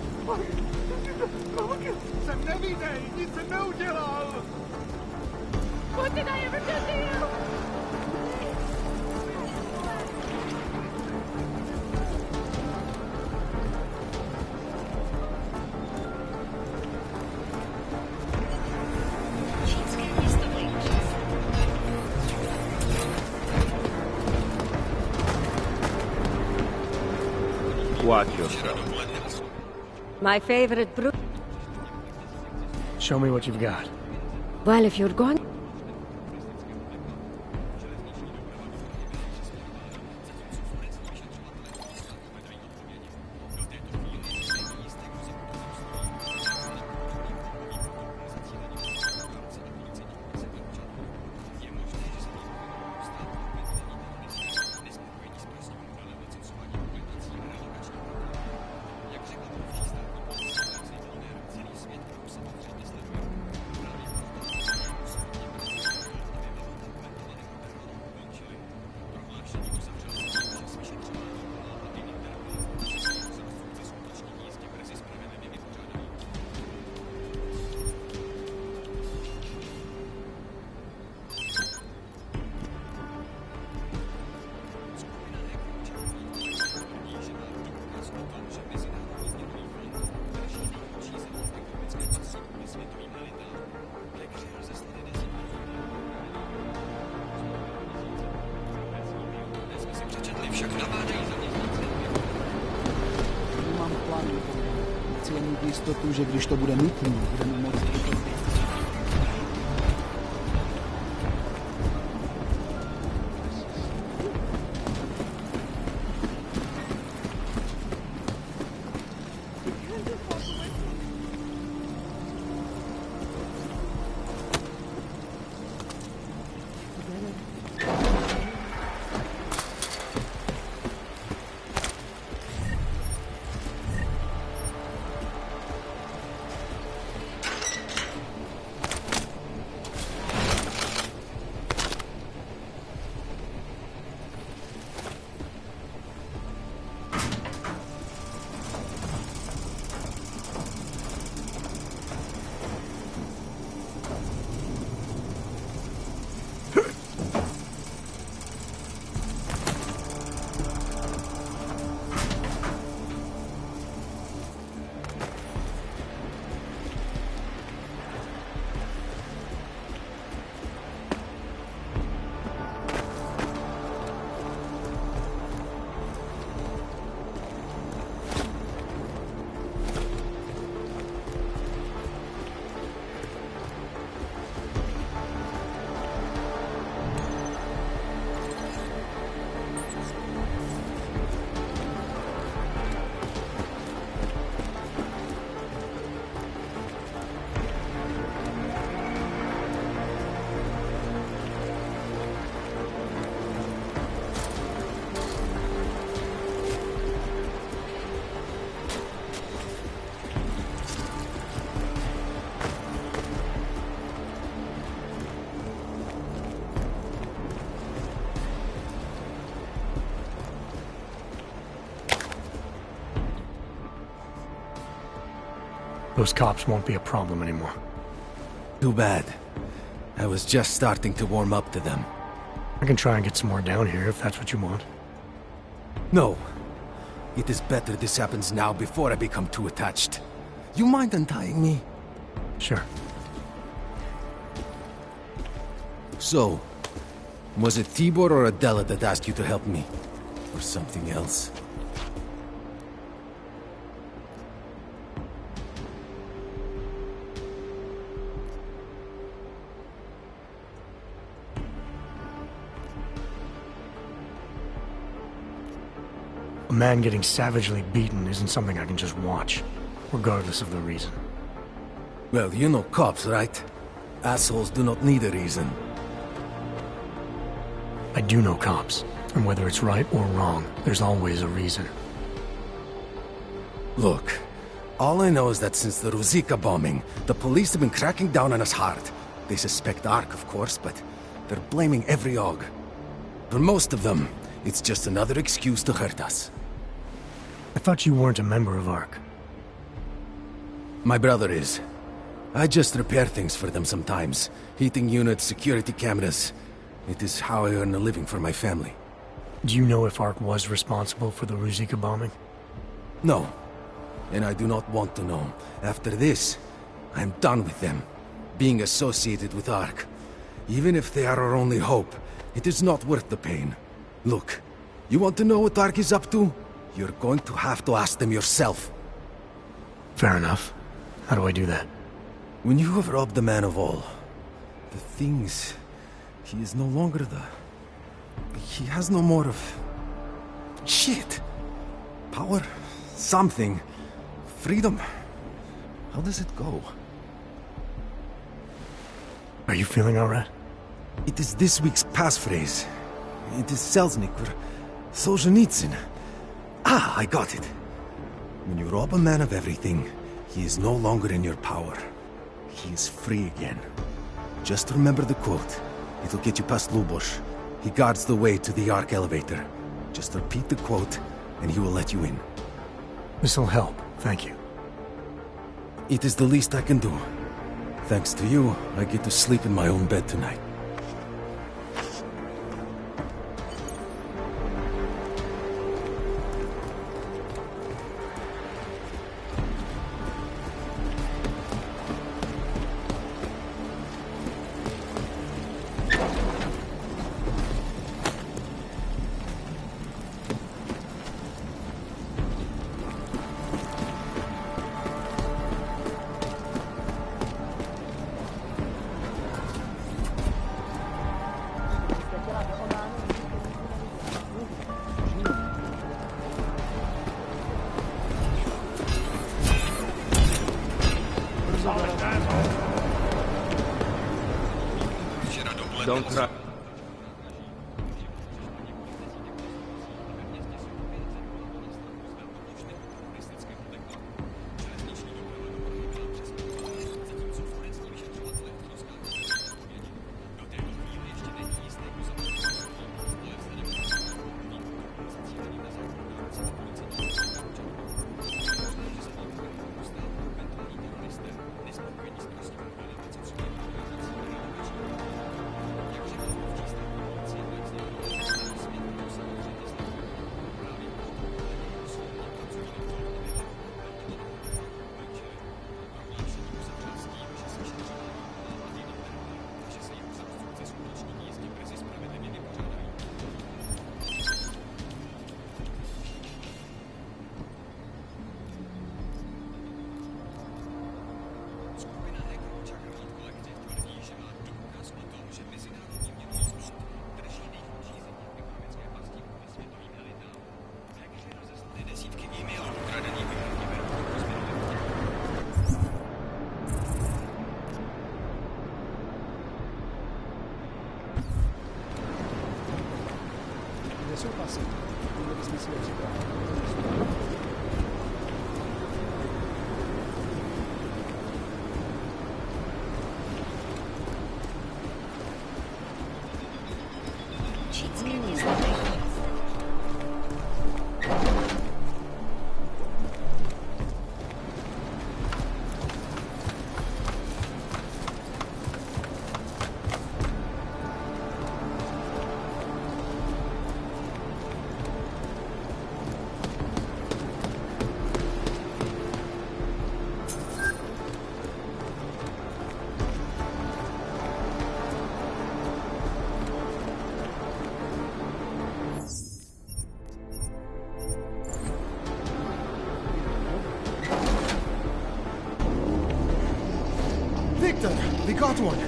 Sen DEVIDED! It's a no deal! What did I ever do to you? Watch yourself. My favorite brew. Show me what you've got. Well, if you're going... Mám plán. Chci jen mít jistotu, že když to bude nutné, budeme moci i to. Those cops won't be a problem anymore. Too bad. I was just starting to warm up to them. I can try and get some more down here if that's what you want. No. It is better this happens now before I become too attached. You mind untying me? Sure. So, was it Tibor or Adela that asked you to help me? Or something else? A man getting savagely beaten isn't something I can just watch, regardless of the reason. Well, you know cops, right? Assholes do not need a reason. I do know cops, and whether it's right or wrong, there's always a reason. Look, all I know is that since the Ruzicka bombing, the police have been cracking down on us hard. They suspect Ark, of course, but they're blaming every AUG. For most of them, it's just another excuse to hurt us. I thought you weren't a member of Ark. My brother is. I just repair things for them sometimes. Heating units, security cameras. It is how I earn a living for my family. Do you know if Ark was responsible for the Ruzicka bombing? No. And I do not want to know. After this, I'm done with them. Being associated with Ark. Even if they are our only hope, it is not worth the pain. Look, you want to know what Ark is up to? You're going to have to ask them yourself. Fair enough. How do I do that? When you have robbed the man of all, the things... He is no longer the... He has no more of... Shit! Power? Something. Freedom. How does it go? Are you feeling alright? It is this week's passphrase. It is Selznick or Solzhenitsyn. Ah, I got it. When you rob a man of everything, he is no longer in your power. He is free again. Just remember the quote. It'll get you past Lubosh. He guards the way to the Ark elevator. Just repeat the quote, and he will let you in. This'll help, thank you. It is the least I can do. Thanks to you, I get to sleep in my own bed tonight. Don't try. got one.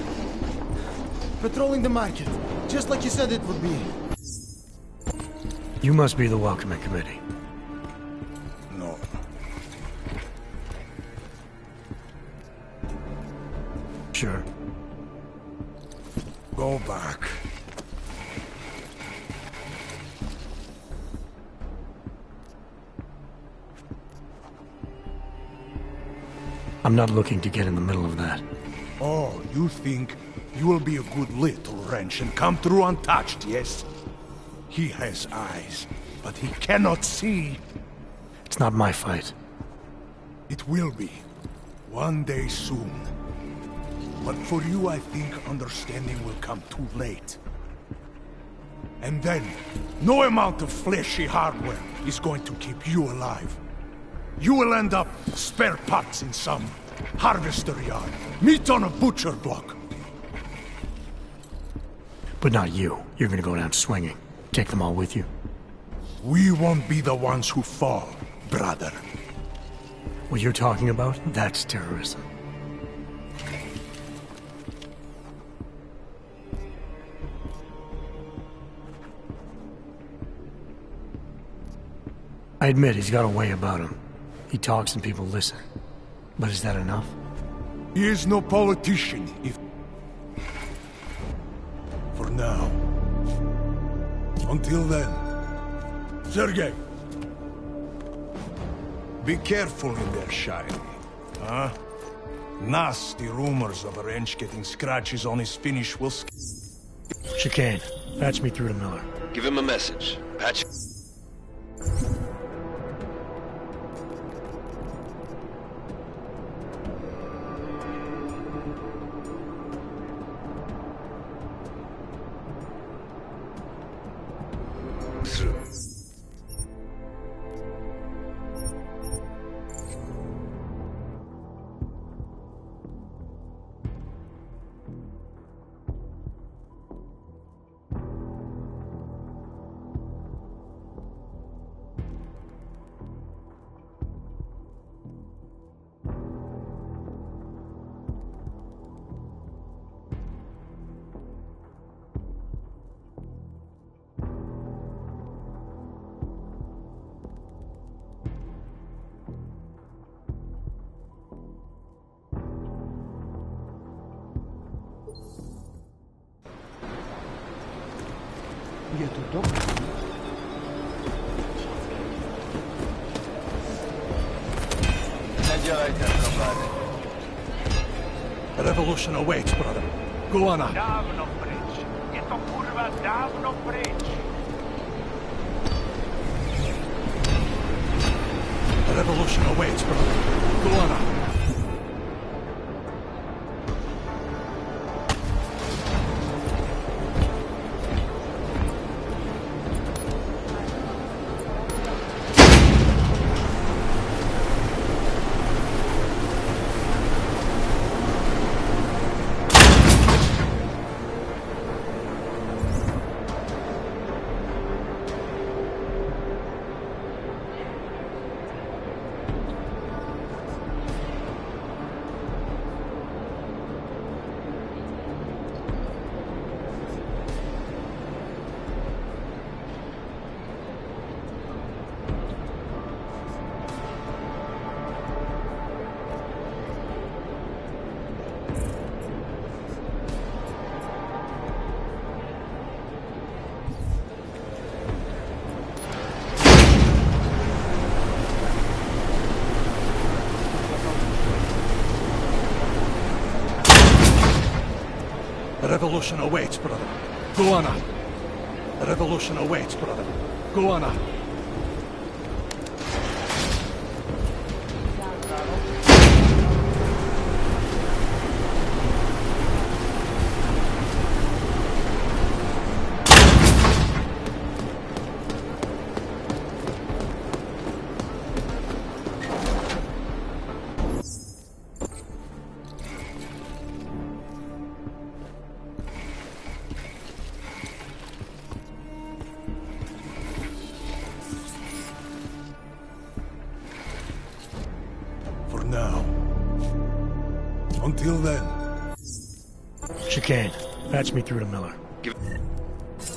Patrolling the market, just like you said it would be. You must be the welcoming committee. No. Sure. Go back. I'm not looking to get in the middle of that. Oh, you think you will be a good little wrench and come through untouched, yes? He has eyes, but he cannot see. It's not my fight. It will be. One day soon. But for you, I think understanding will come too late. And then, no amount of fleshy hardware is going to keep you alive. You will end up spare parts in some harvester yard, meat on a butcher block. But not you. You're gonna go down swinging. Take them all with you. We won't be the ones who fall, brother. What you're talking about, that's terrorism. I admit he's got a way about him. He talks and people listen. But is that enough? He is no politician, if... For now. Until then. Sergei! Be careful in there, Shiny. Huh? Nasty rumors of a wrench getting scratches on his finish will... Chicane, patch me through to Miller. Give him a message. Patch... through. Je to dobré. Revolution awaits, brother. Go on up. Dávno pryč. Je to kurva dávno pryč. Revolution awaits, brother. Go on up. Revolution awaits, brother. Go on up. Revolution awaits, brother. Go on up. Now. Until then. Chicane, patch me through to Miller. Give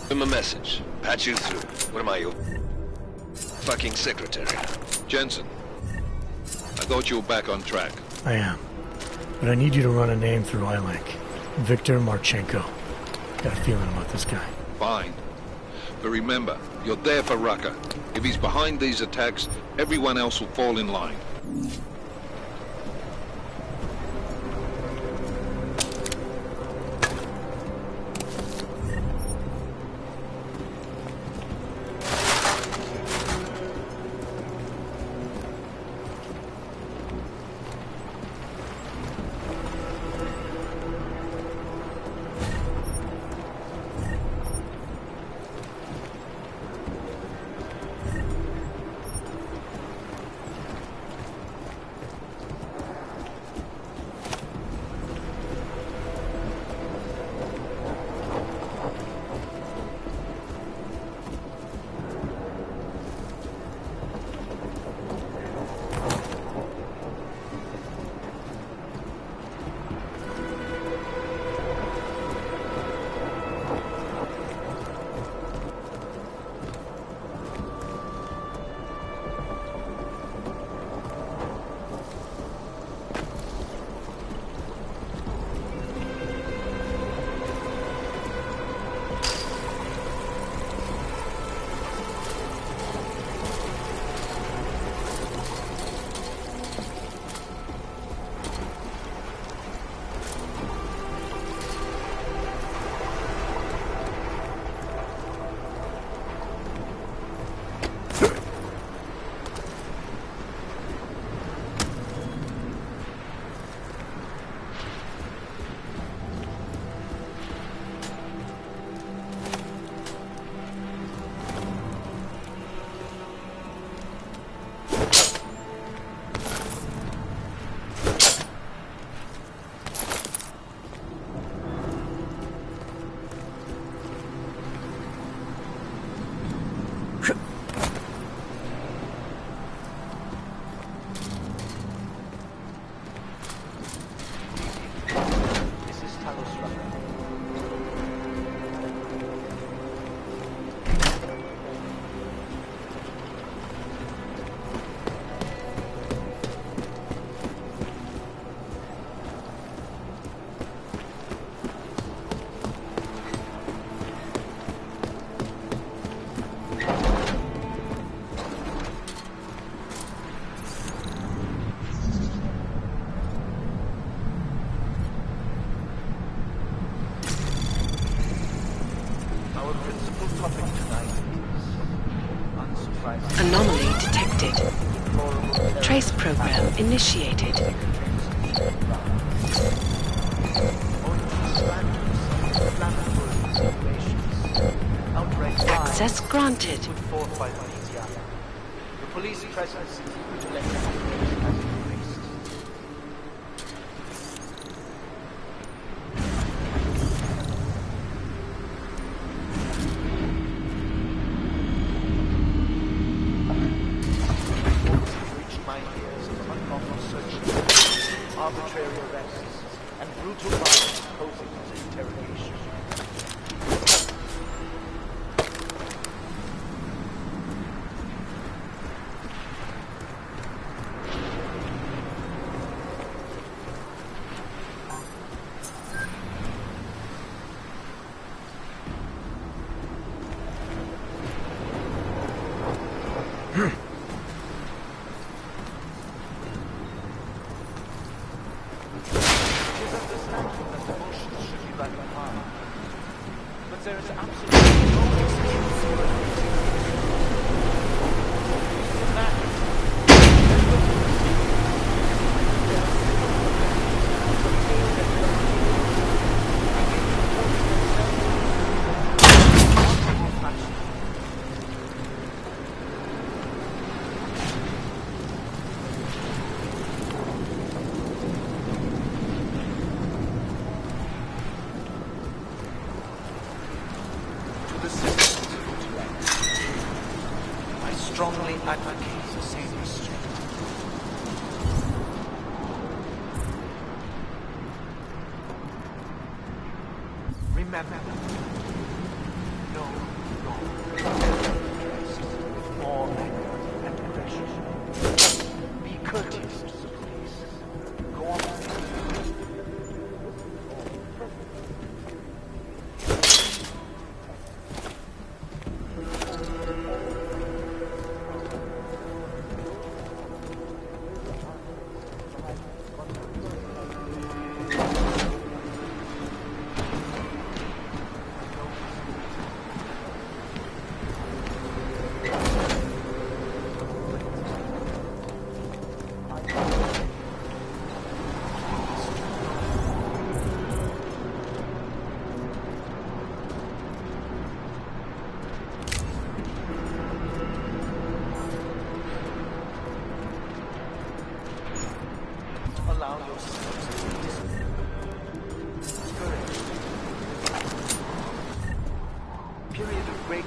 him a message. Patch you through. What am I, your fucking secretary? Jensen, I got you back on track. I am. But I need you to run a name through iLink. Victor Marchenko. Got a feeling about this guy. Fine. But remember, you're there for Rucker. If he's behind these attacks, everyone else will fall in line. Anomaly detected. Trace program initiated. Access granted. The police presence is equal to increased. Arbitrary arrests and brutal violence posing as interrogation. Strongly advocate the same restraint. Remember, no wrong. With all anger and aggression. Be courteous to the police. Go on. Allow yourselves to be discouraged. Period of great.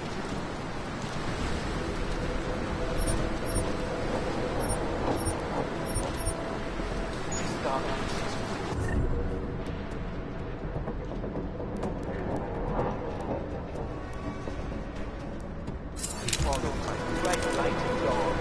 Follow my bright light dawn.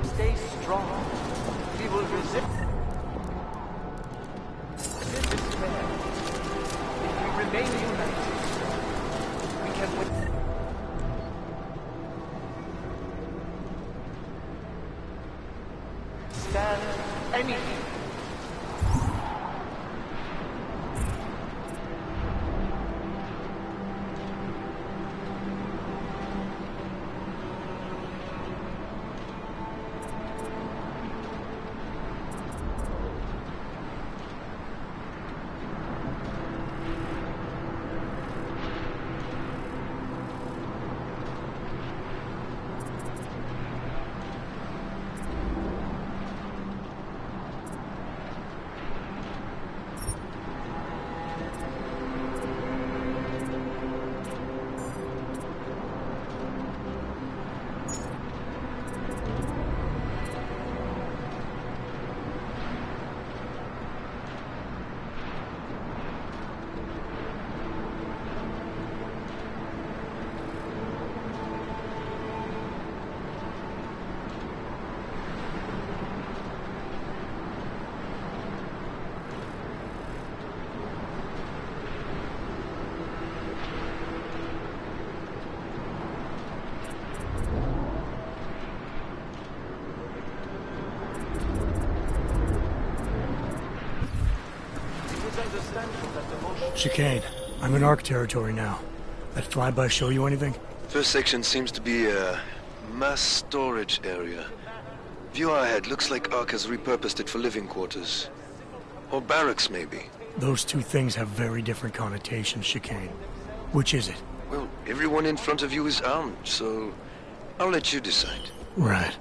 Stay strong. We will resist. This is fair. If we remain united, we can win. Stand anything. Chicane, I'm in ARC territory now. That flyby show you anything? First section seems to be a mass storage area. View ahead looks like ARC has repurposed it for living quarters. Or barracks, maybe. Those two things have very different connotations, Chicane. Which is it? Well, everyone in front of you is armed, so I'll let you decide. Right.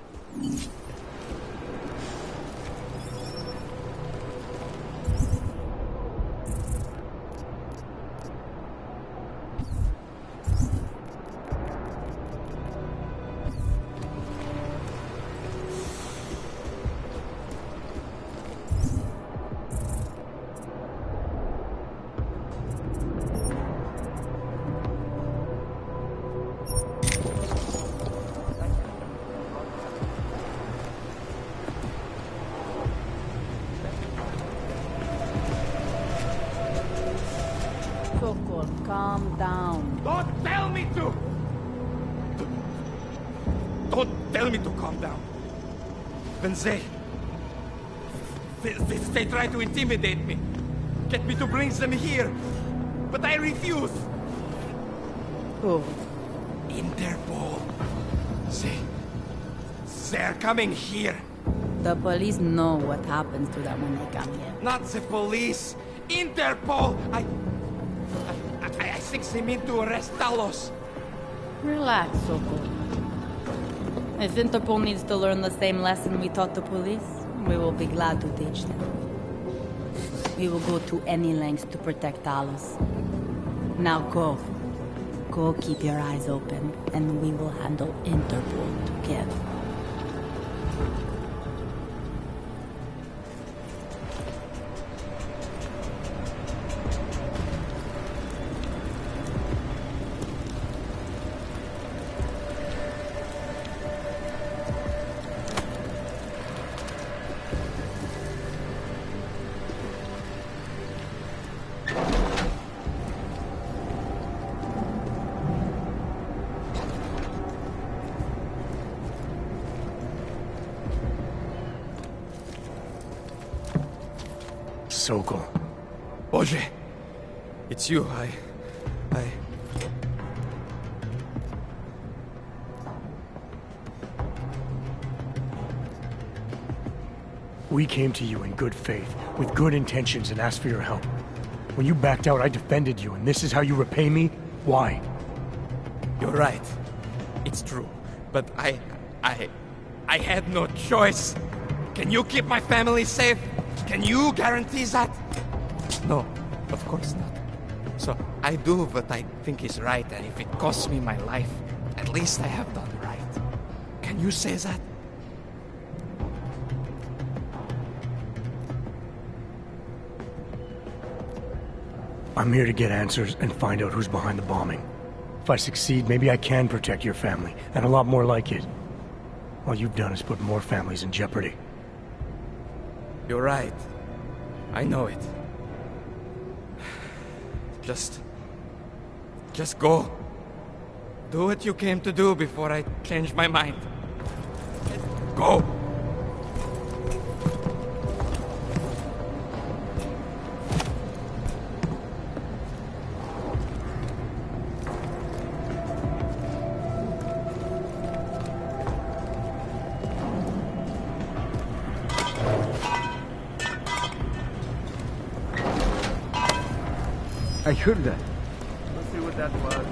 Calm down. Don't tell me to! Don't tell me to calm down. When they try to intimidate me, get me to bring them here, but I refuse. Who? Interpol. They're coming here. The police know what happens to them when they come here. Not the police. Interpol. I think they mean to arrest Talos. Relax, Soko. If Interpol needs to learn the same lesson we taught the police, we will be glad to teach them. We will go to any lengths to protect Alice. Now go. Go keep your eyes open, and we will handle Interpol together. Sokol. Boże! It's you, We came to you in good faith, with good intentions, and asked for your help. When you backed out, I defended you, and this is how you repay me? Why? You're right. It's true. But I had no choice. Can you keep my family safe? Can you guarantee that? No, of course not. So I do what I think is right, and if it costs me my life, at least I have done right. Can you say that? I'm here to get answers and find out who's behind the bombing. If I succeed, maybe I can protect your family, and a lot more like it. All you've done is put more families in jeopardy. You're right. I know it. Just go. Do what you came to do before I change my mind. Go! I heard that. Let's see what that was.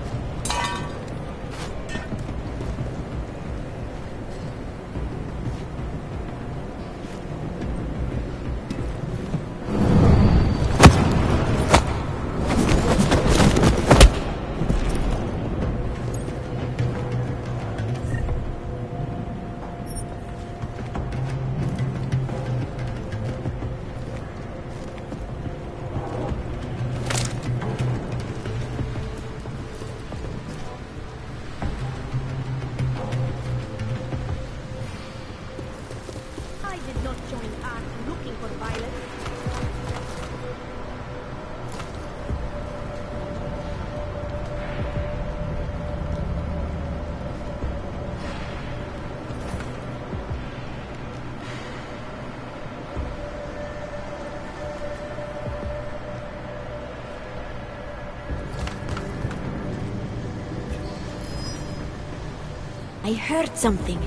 I heard something.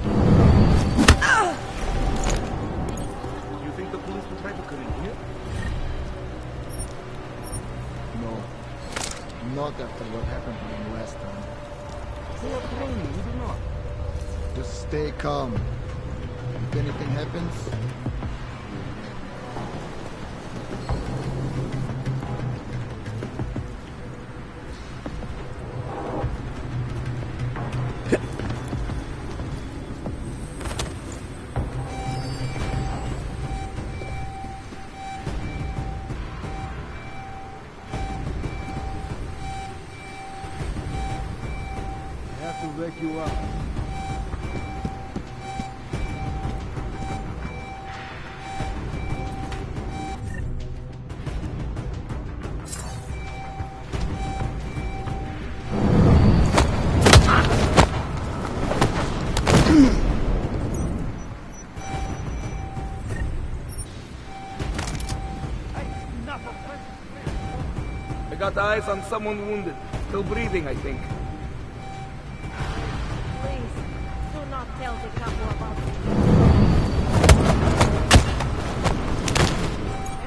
You think the police will try to come in here? No. Not after what happened to them last time. They are playing, we do not. Just stay calm. If anything happens, wake you up. I got eyes on someone wounded. Still breathing, I think. Please, do not tell the couple about it.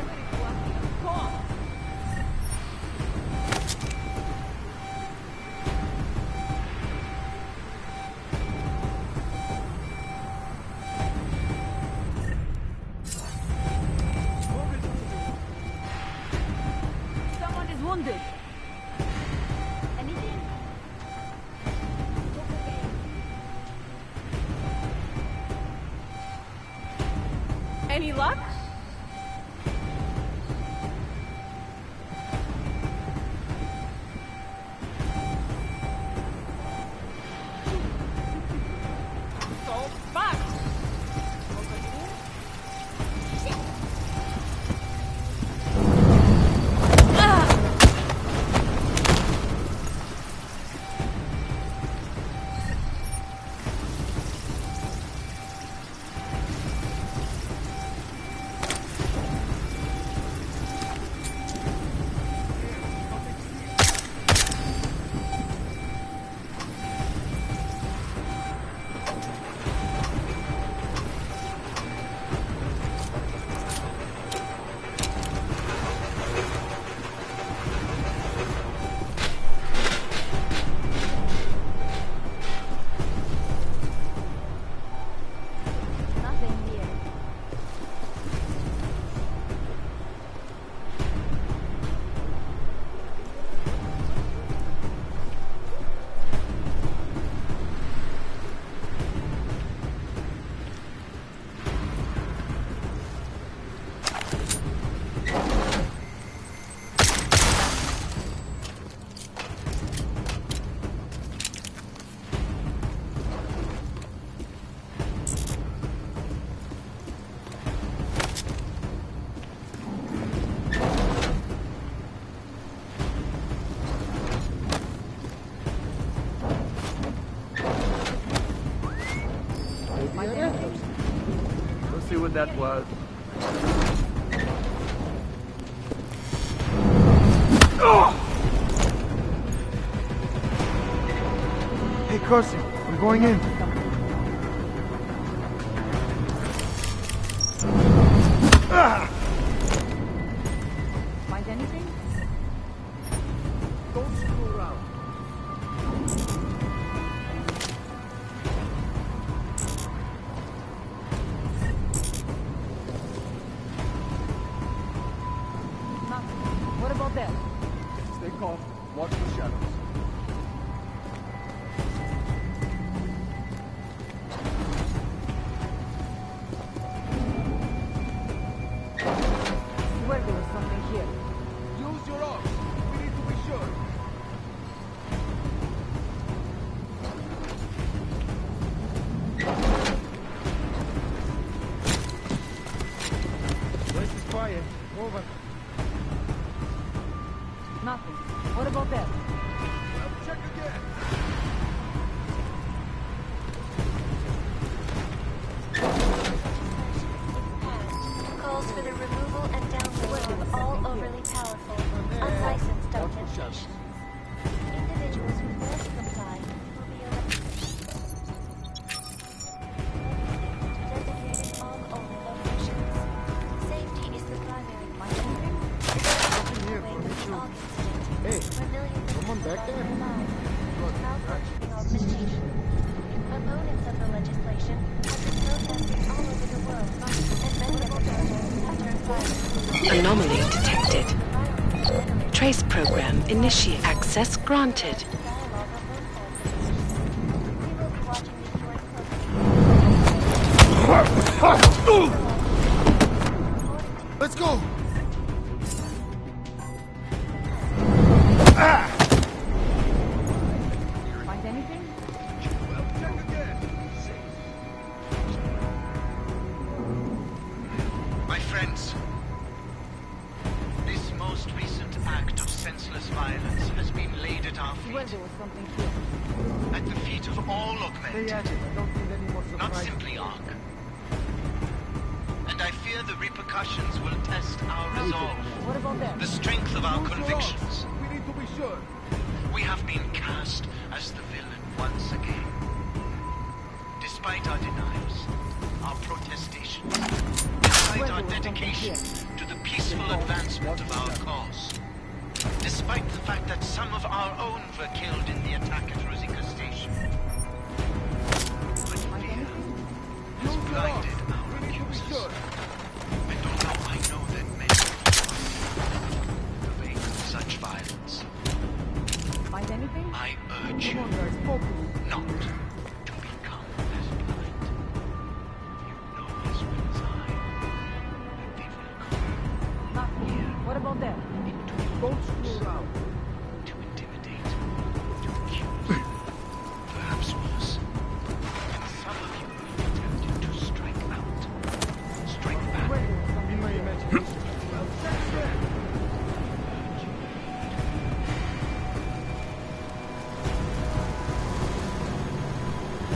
Everyone is gone. Any luck? So fast! Let's see what that was. Hey, Carson, we're going in. Find anything? Don't screw around. What about that? Stay calm. Watch the shadows. Swear there was something here. Use your arms. We need to be sure. Place is quiet. Over. Nothing. What about that? Check again. Calls for the removal and download of all overly powerful, unlicensed documentations. Individuals who fail to comply will be designated all-only locations. Safety is the primary concern. Hey, someone back there? Malfunctioning augmentation. Opponents of the legislation have been protesting all over the world, and many of the protests have turned violent. Anomaly detected. Trace program initiate. Access granted. Let's go! Find anything? My friends, this most recent act of senseless violence has been laid at our Swear feet, there was something here. at the feet of all augmented, not simply Ark. And I fear the repercussions will test our resolve, What about that? the strength of our convictions. We need to be sure. We have been cast as the villain once again. Despite our denials, our protestations, despite our dedication to the peaceful advancement of our cause, despite the fact that some of our own were killed in the attack at Rosika Station. But fear has blinded our accusers. And although I know that many of the wake of such violence, Find anything? I urge you not to become as blind. You know as well as I Careful there. Don't screw around. To intimidate, to accuse, perhaps worse. And some of you attempted to strike out. Strike back. In my imagination.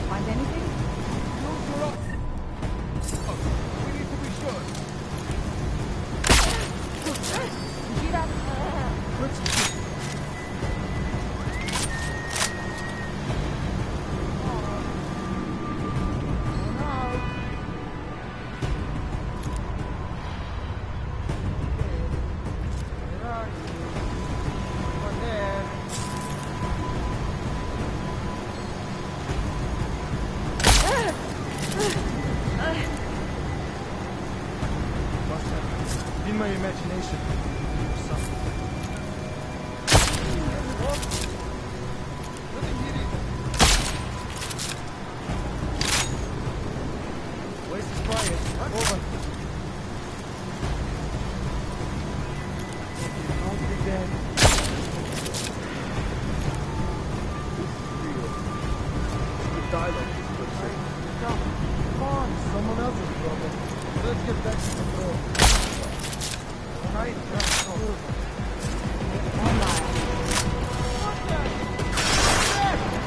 Find anything? We need to be sure. You see that? In my imagination. Place is quiet. Over. Don't be dead. The dialogue is good. Come on, someone else's problem. Let's get back to control. Right now.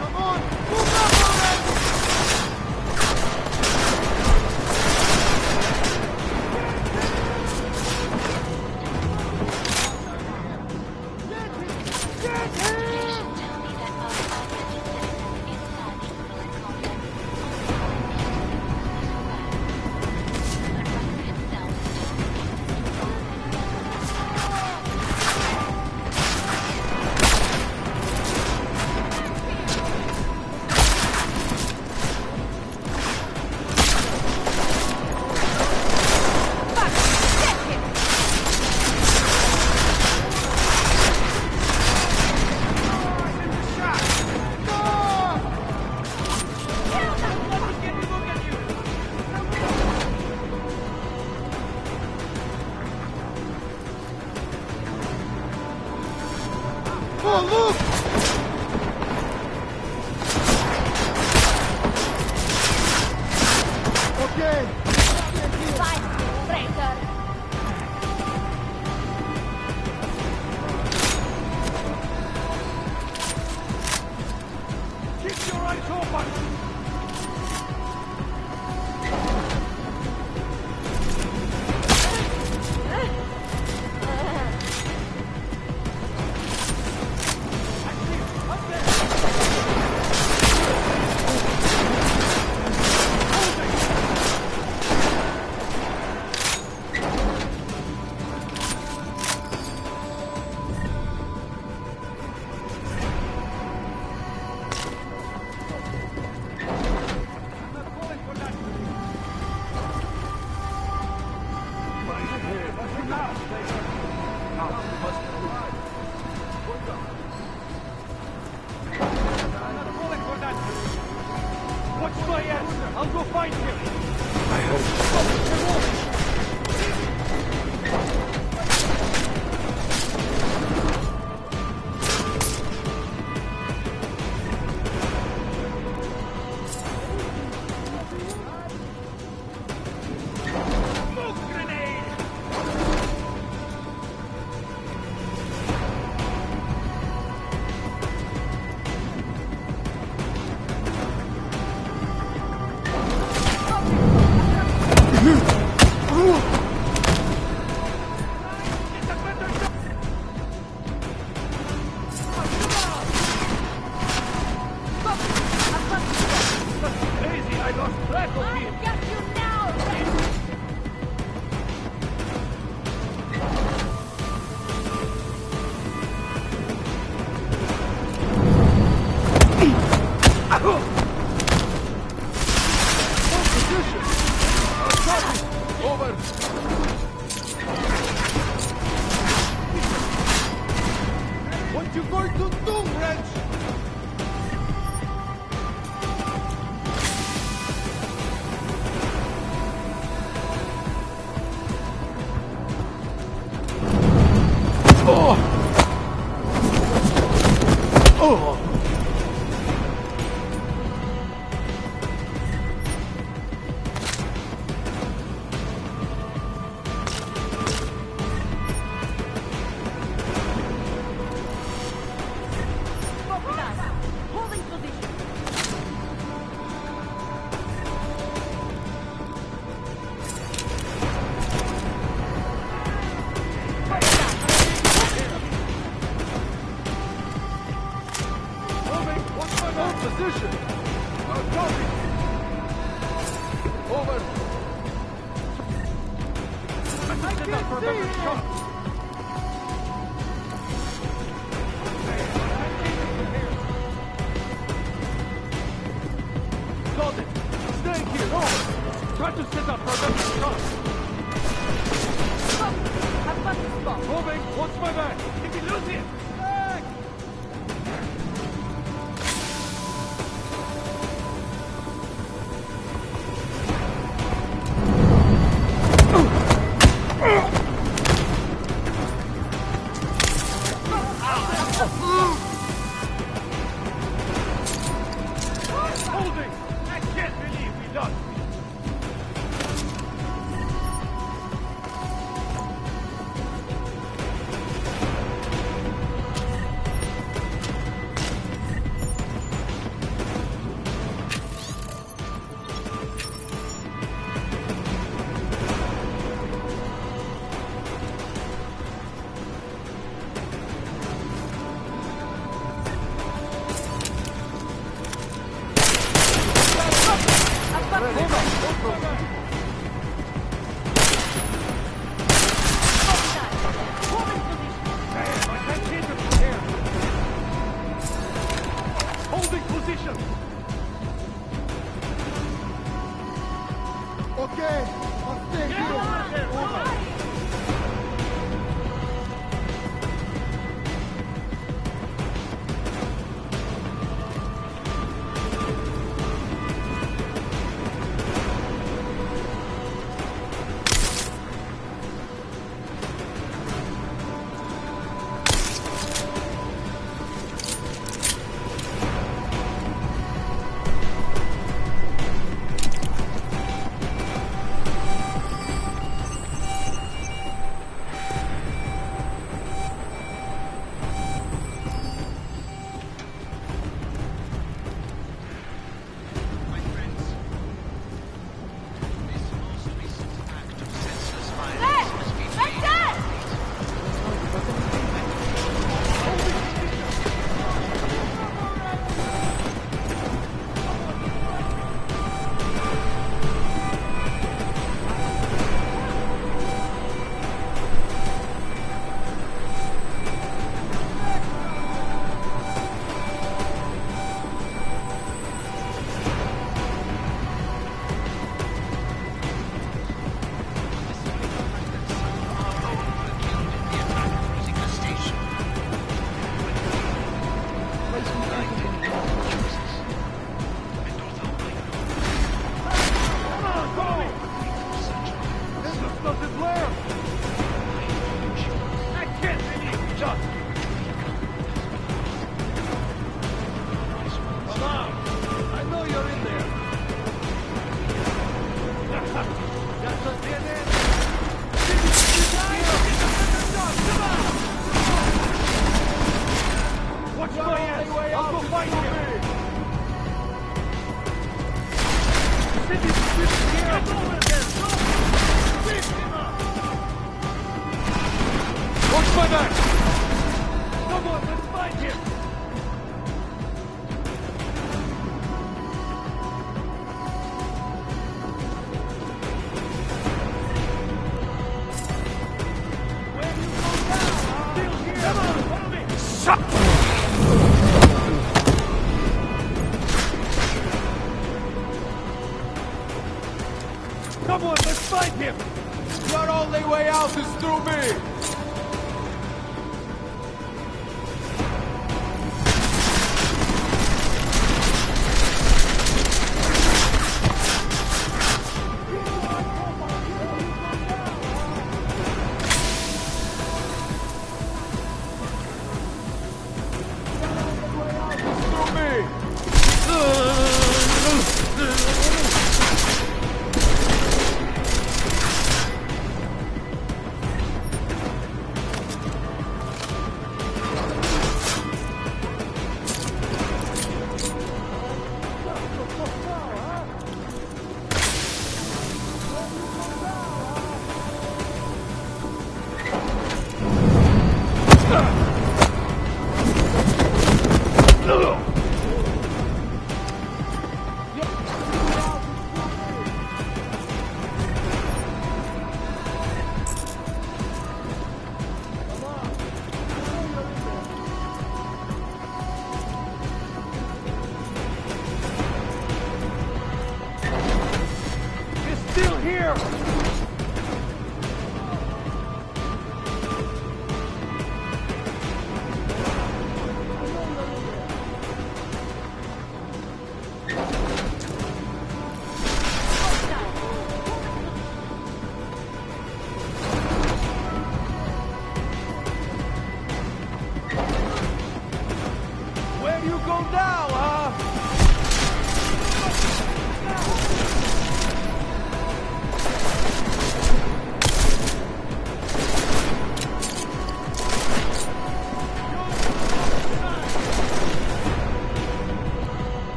Come on! Move up Oh, look! Okay. Fight, traitor! Keep your eyes open! What's my answer? I'll go find him. I hope. Smoke grenade! set up for a better shot. Got it. Stay here. Over. Try to set up for a better shot. Stop. Have fun with spot. Moving. Watch my back. If you lose it. Back. Holding! I can't believe we lost. Holding position. Okay, I'll stay here. Over. Watch my back! Come on, let's find him! Come on, let's find him! Your only way out is through me!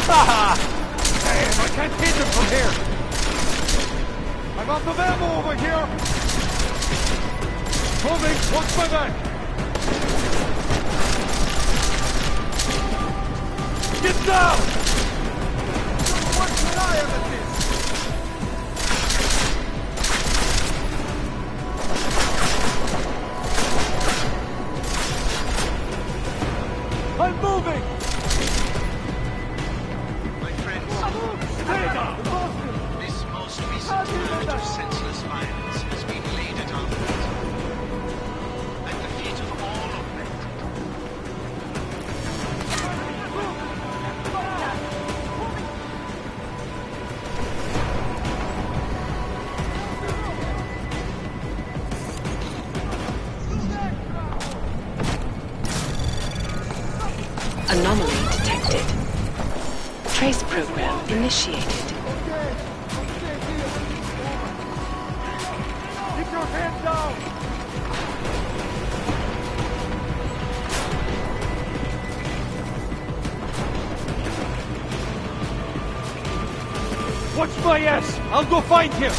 Damn, I can't hit them from here! I got the ammo over here! Moving, watch my back! Get down! What's the eye of this? I'm moving! My friends, this most recent act of senseless violence has been laid at our feet. At the feet of all of them. Anomaly detected. Trace program initiated. Keep your head down! Watch my ass! I'll go find him!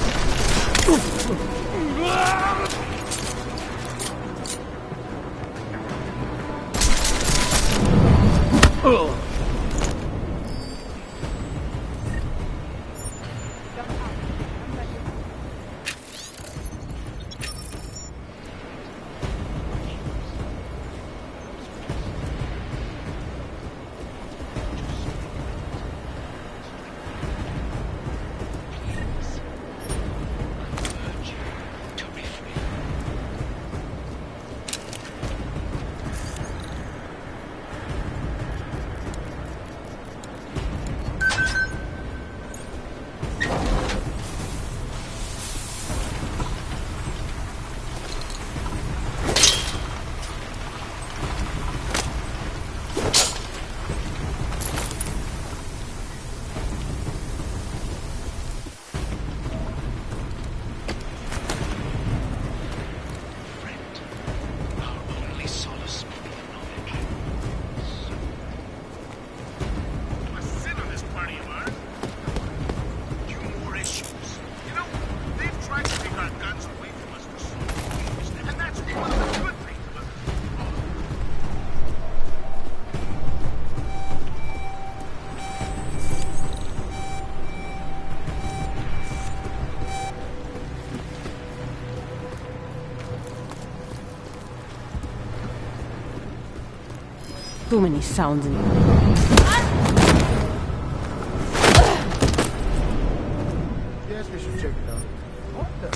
Too many sounds in Yes, we should check it out. What the?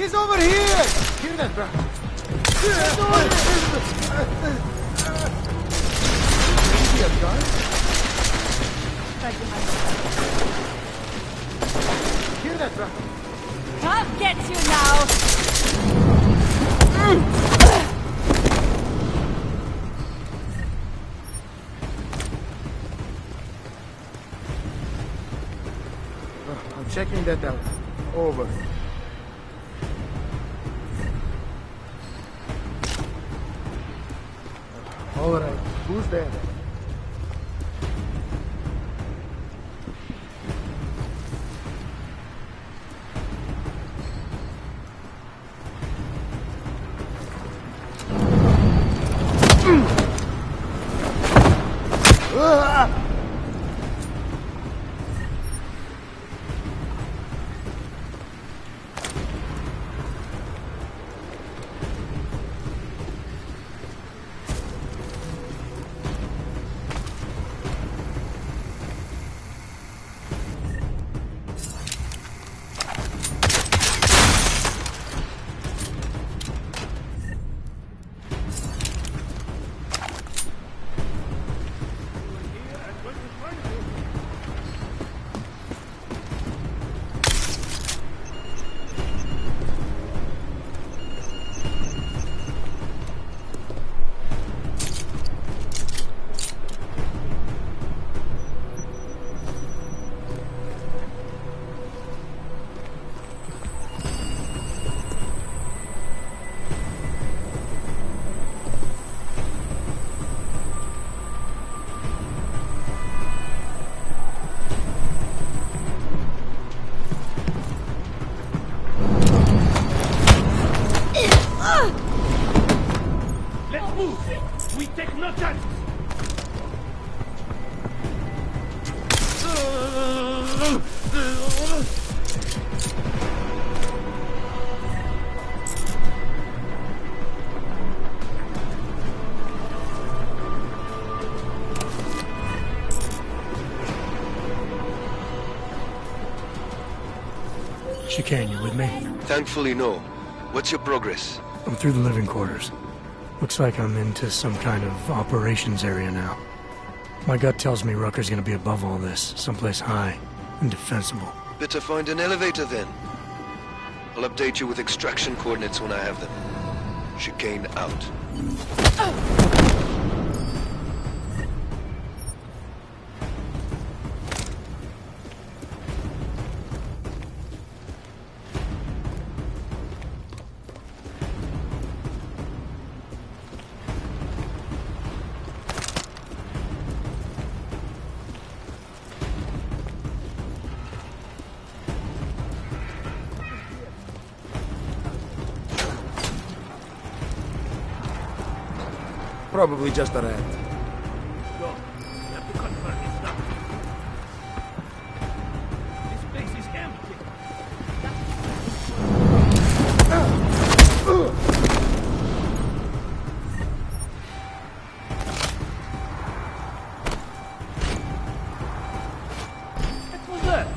He's over here! Hear that, bro? Hear that, bro? I'll get you now! I'm checking that out. Over. All right. Who's there? Chicane, you with me? Thankfully, no. What's your progress? I'm through the living quarters. Looks like I'm into some kind of operations area now. My gut tells me Rucker's gonna be above all this, someplace high and defensible. Better find an elevator then. I'll update you with extraction coordinates when I have them. Chicane out. Probably just a rat. This place is empty. What was that?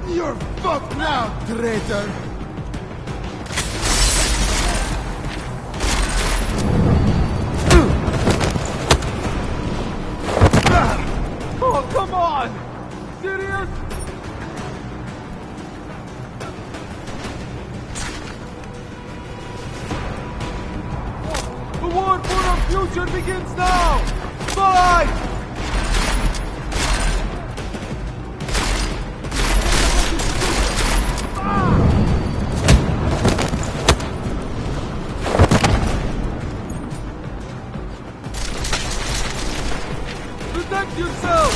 You're fucked now, traitor! Oh, come on! Serious? The war for our future begins now! Fight! Protect yourself!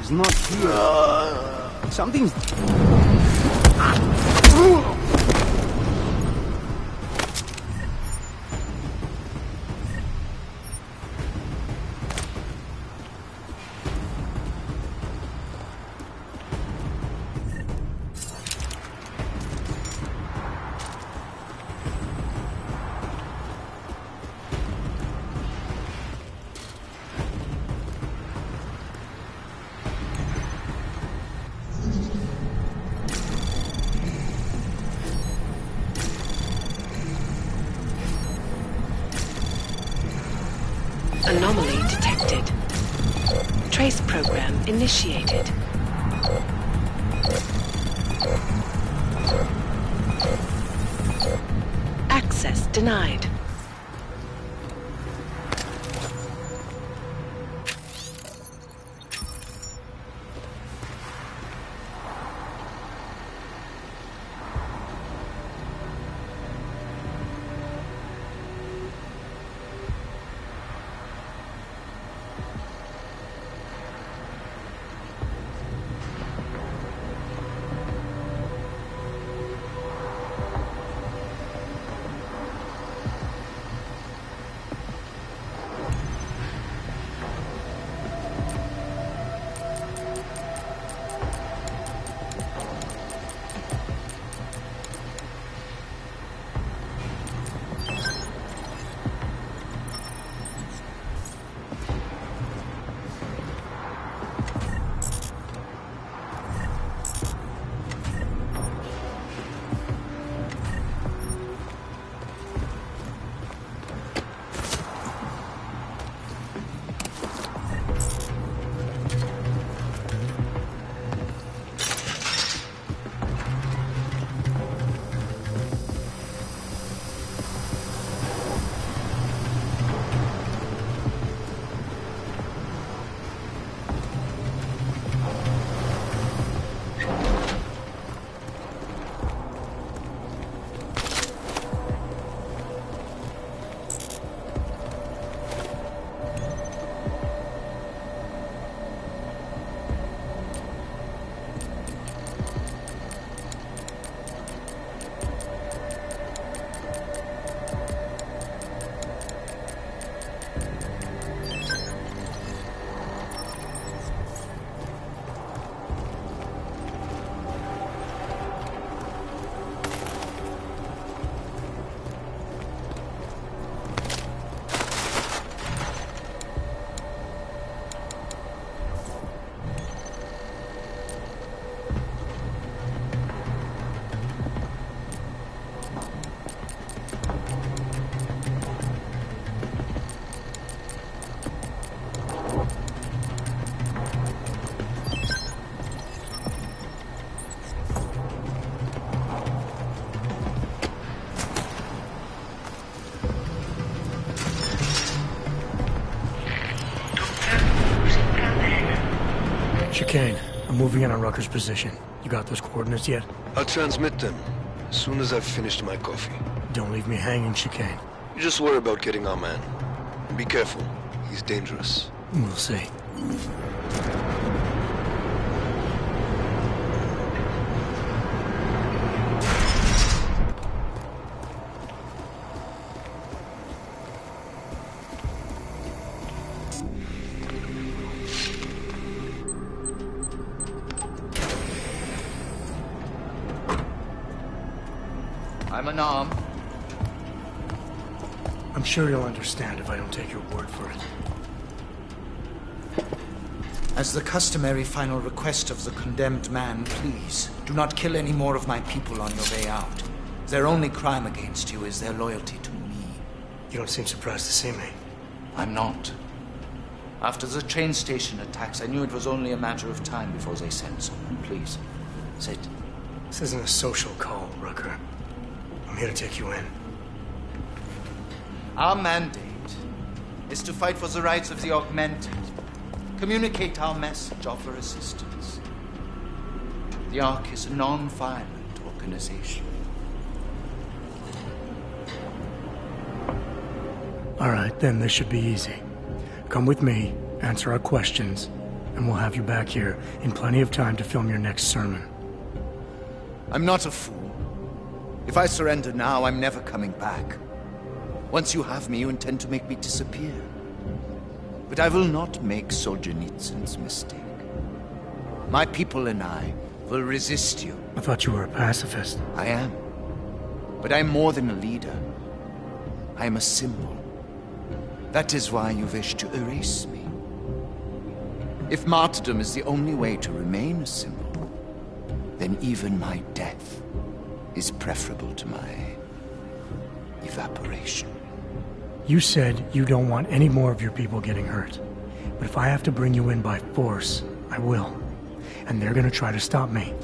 He's not here. Something's... Anomaly detected. Trace program initiated. Access denied. Chicane, I'm moving in on Rucker's position. You got those coordinates yet? I'll transmit them as soon as I've finished my coffee. Don't leave me hanging, Chicane. You just worry about getting our man. And be careful. He's dangerous. We'll see. I'm unarmed. I'm sure you'll understand if I don't take your word for it. As the customary final request of the condemned man, please, do not kill any more of my people on your way out. Their only crime against you is their loyalty to me. You don't seem surprised to see me. I'm not. After the train station attacks, I knew it was only a matter of time before they sent someone. Please, sit. This isn't a social call, Rucker. I'm here to take you in. Our mandate is to fight for the rights of the augmented. Communicate our message, offer assistance. The Ark is a non-violent organization. All right, then this should be easy. Come with me, answer our questions, and we'll have you back here in plenty of time to film your next sermon. I'm not a fool. If I surrender now, I'm never coming back. Once you have me, you intend to make me disappear. But I will not make Solzhenitsyn's mistake. My people and I will resist you. I thought you were a pacifist. I am. But I'm more than a leader. I am a symbol. That is why you wish to erase me. If martyrdom is the only way to remain a symbol, then even my death is preferable to my evaporation. You said you don't want any more of your people getting hurt. But if I have to bring you in by force, I will. And they're gonna try to stop me.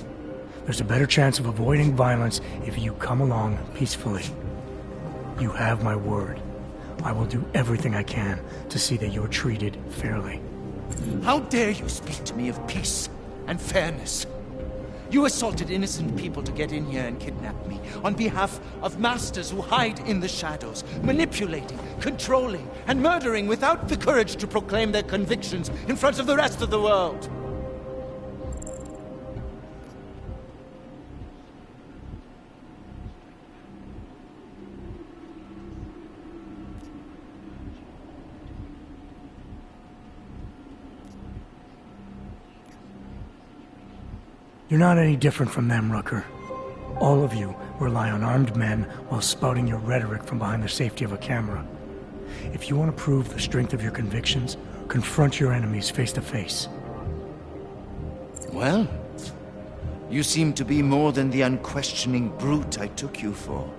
There's a better chance of avoiding violence if you come along peacefully. You have my word. I will do everything I can to see that you're treated fairly. How dare you speak to me of peace and fairness? You assaulted innocent people to get in here and kidnap me on behalf of masters who hide in the shadows, manipulating, controlling, and murdering without the courage to proclaim their convictions in front of the rest of the world. You're not any different from them, Rucker. All of you rely on armed men while spouting your rhetoric from behind the safety of a camera. If you want to prove the strength of your convictions, confront your enemies face to face. Well, you seem to be more than the unquestioning brute I took you for.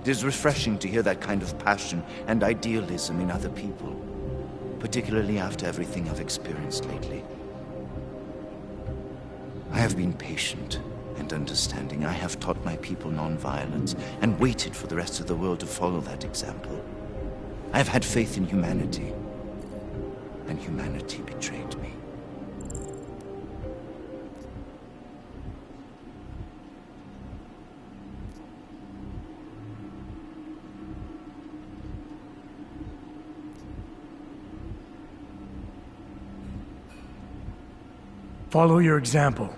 It is refreshing to hear that kind of passion and idealism in other people, particularly after everything I've experienced lately. I have been patient and understanding. I have taught my people non-violence and waited for the rest of the world to follow that example. I have had faith in humanity, and humanity betrayed me. Follow your example.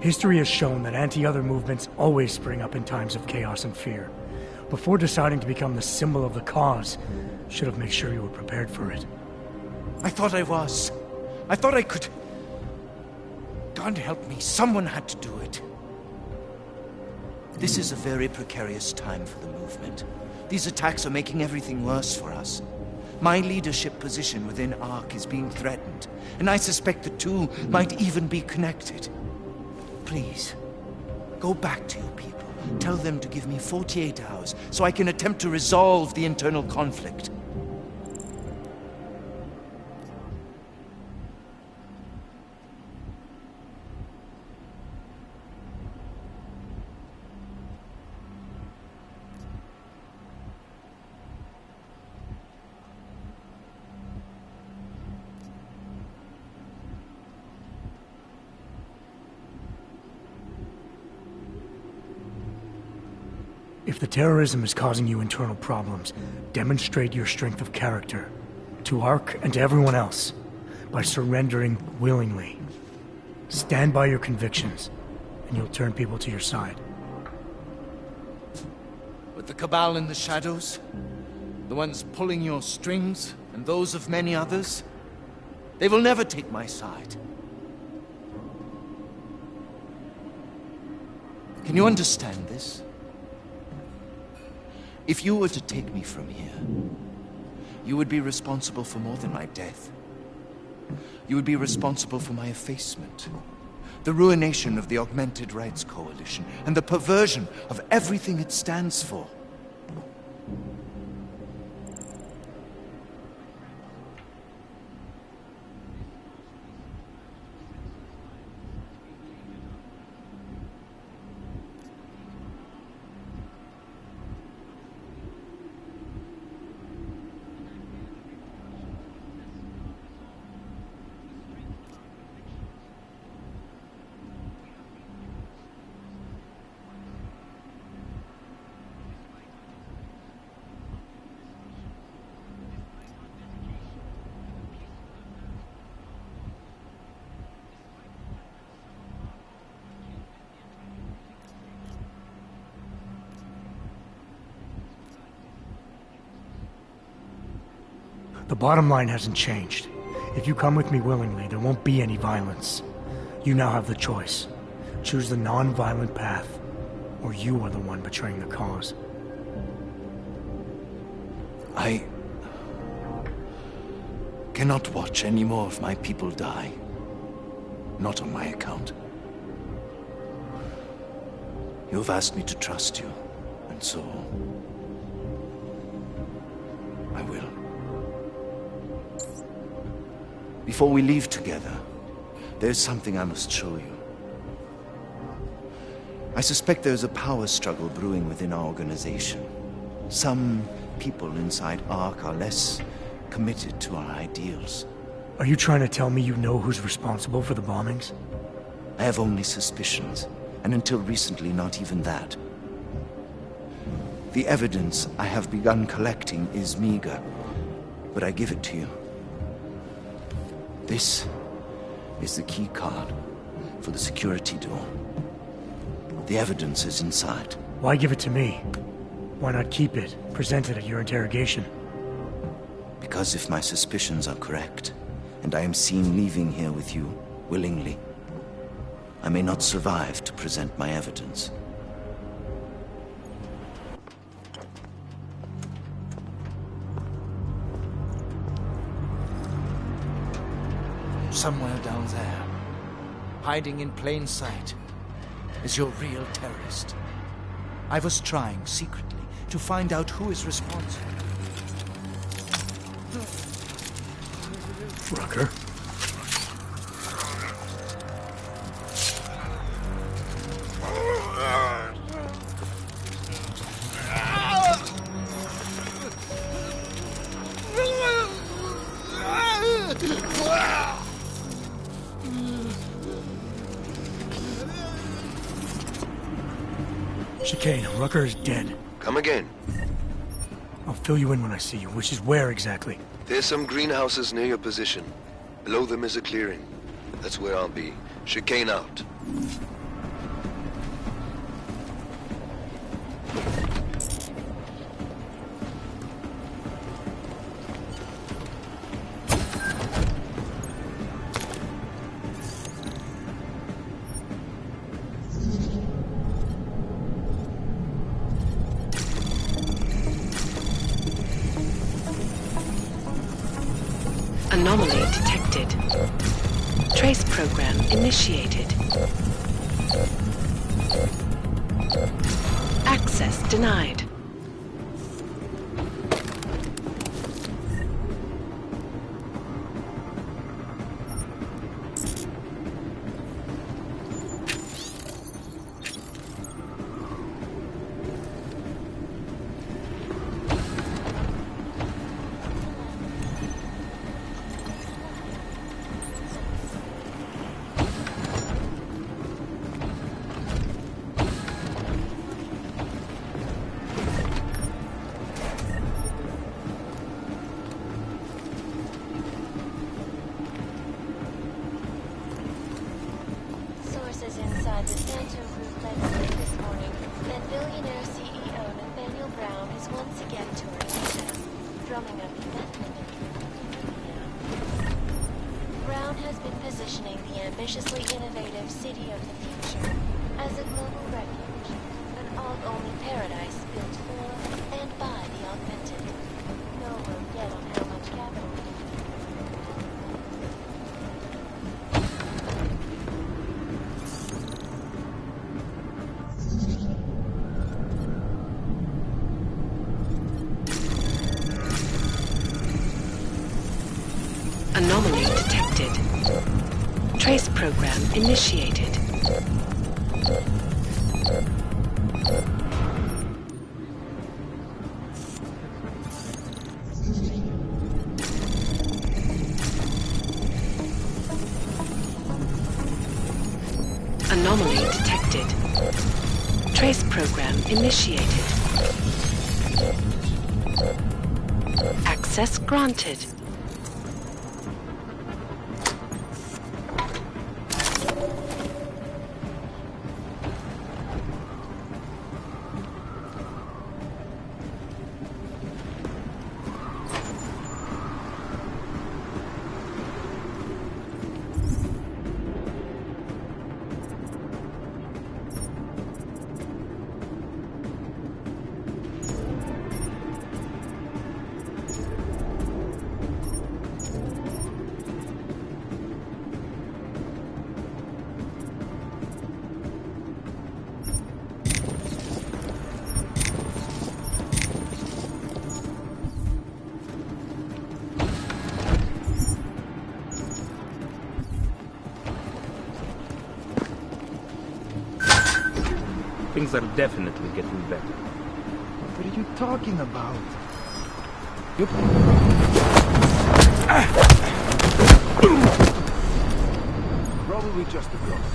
History has shown that anti-other movements always spring up in times of chaos and fear. Before deciding to become the symbol of the cause, should have made sure you were prepared for it. I thought I was. I thought I could. God help me, someone had to do it. This is a very precarious time for the movement. These attacks are making everything worse for us. My leadership position within ARC is being threatened, and I suspect the two might even be connected. Please, go back to your people. Tell them to give me 48 hours so I can attempt to resolve the internal conflict. If the terrorism is causing you internal problems, demonstrate your strength of character to ARC and to everyone else by surrendering willingly. Stand by your convictions, and you'll turn people to your side. With the cabal in the shadows, the ones pulling your strings, and those of many others, they will never take my side. Can you understand this? If you were to take me from here, you would be responsible for more than my death. You would be responsible for my effacement, the ruination of the Augmented Rights Coalition, and the perversion of everything it stands for. The bottom line hasn't changed. If you come with me willingly, there won't be any violence. You now have the choice. Choose the non-violent path, or you are the one betraying the cause. I cannot watch any more of my people die. Not on my account. You have asked me to trust you, and so I will. Before we leave together, there's something I must show you. I suspect there's a power struggle brewing within our organization. Some people inside ARC are less committed to our ideals. Are you trying to tell me you know who's responsible for the bombings? I have only suspicions, and until recently, not even that. The evidence I have begun collecting is meager, but I give it to you. This is the key card for the security door. The evidence is inside. Why give it to me? Why not keep it, present it at your interrogation? Because if my suspicions are correct, and I am seen leaving here with you willingly, I may not survive to present my evidence. Somewhere down there, hiding in plain sight, is your real terrorist. I was trying secretly to find out who is responsible. Rucker? Chicane, Rucker is dead. Come again. I'll fill you in when I see you, which is where exactly? There's some greenhouses near your position. Below them is a clearing. That's where I'll be. Chicane out. Anomaly detected. Trace program initiated. Access denied. Sources inside the Santo Group website this morning that billionaire CEO Nathaniel Brown is once again touring the US, drumming up investment interest. Brown has been positioning the ambitiously innovative city of the future as a global refuge, an all-only paradise built for and by program initiated. Anomaly detected. Trace program initiated. Access granted. Things are definitely getting better. What are you talking about? Probably just a ghost.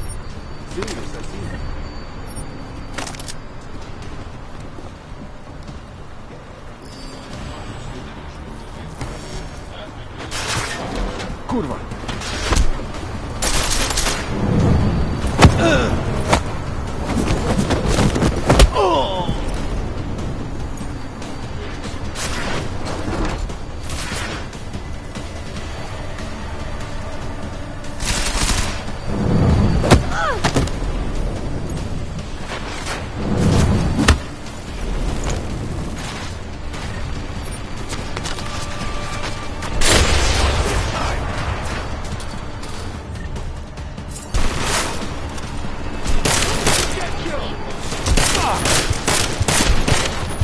Serious, I see. Kurwa!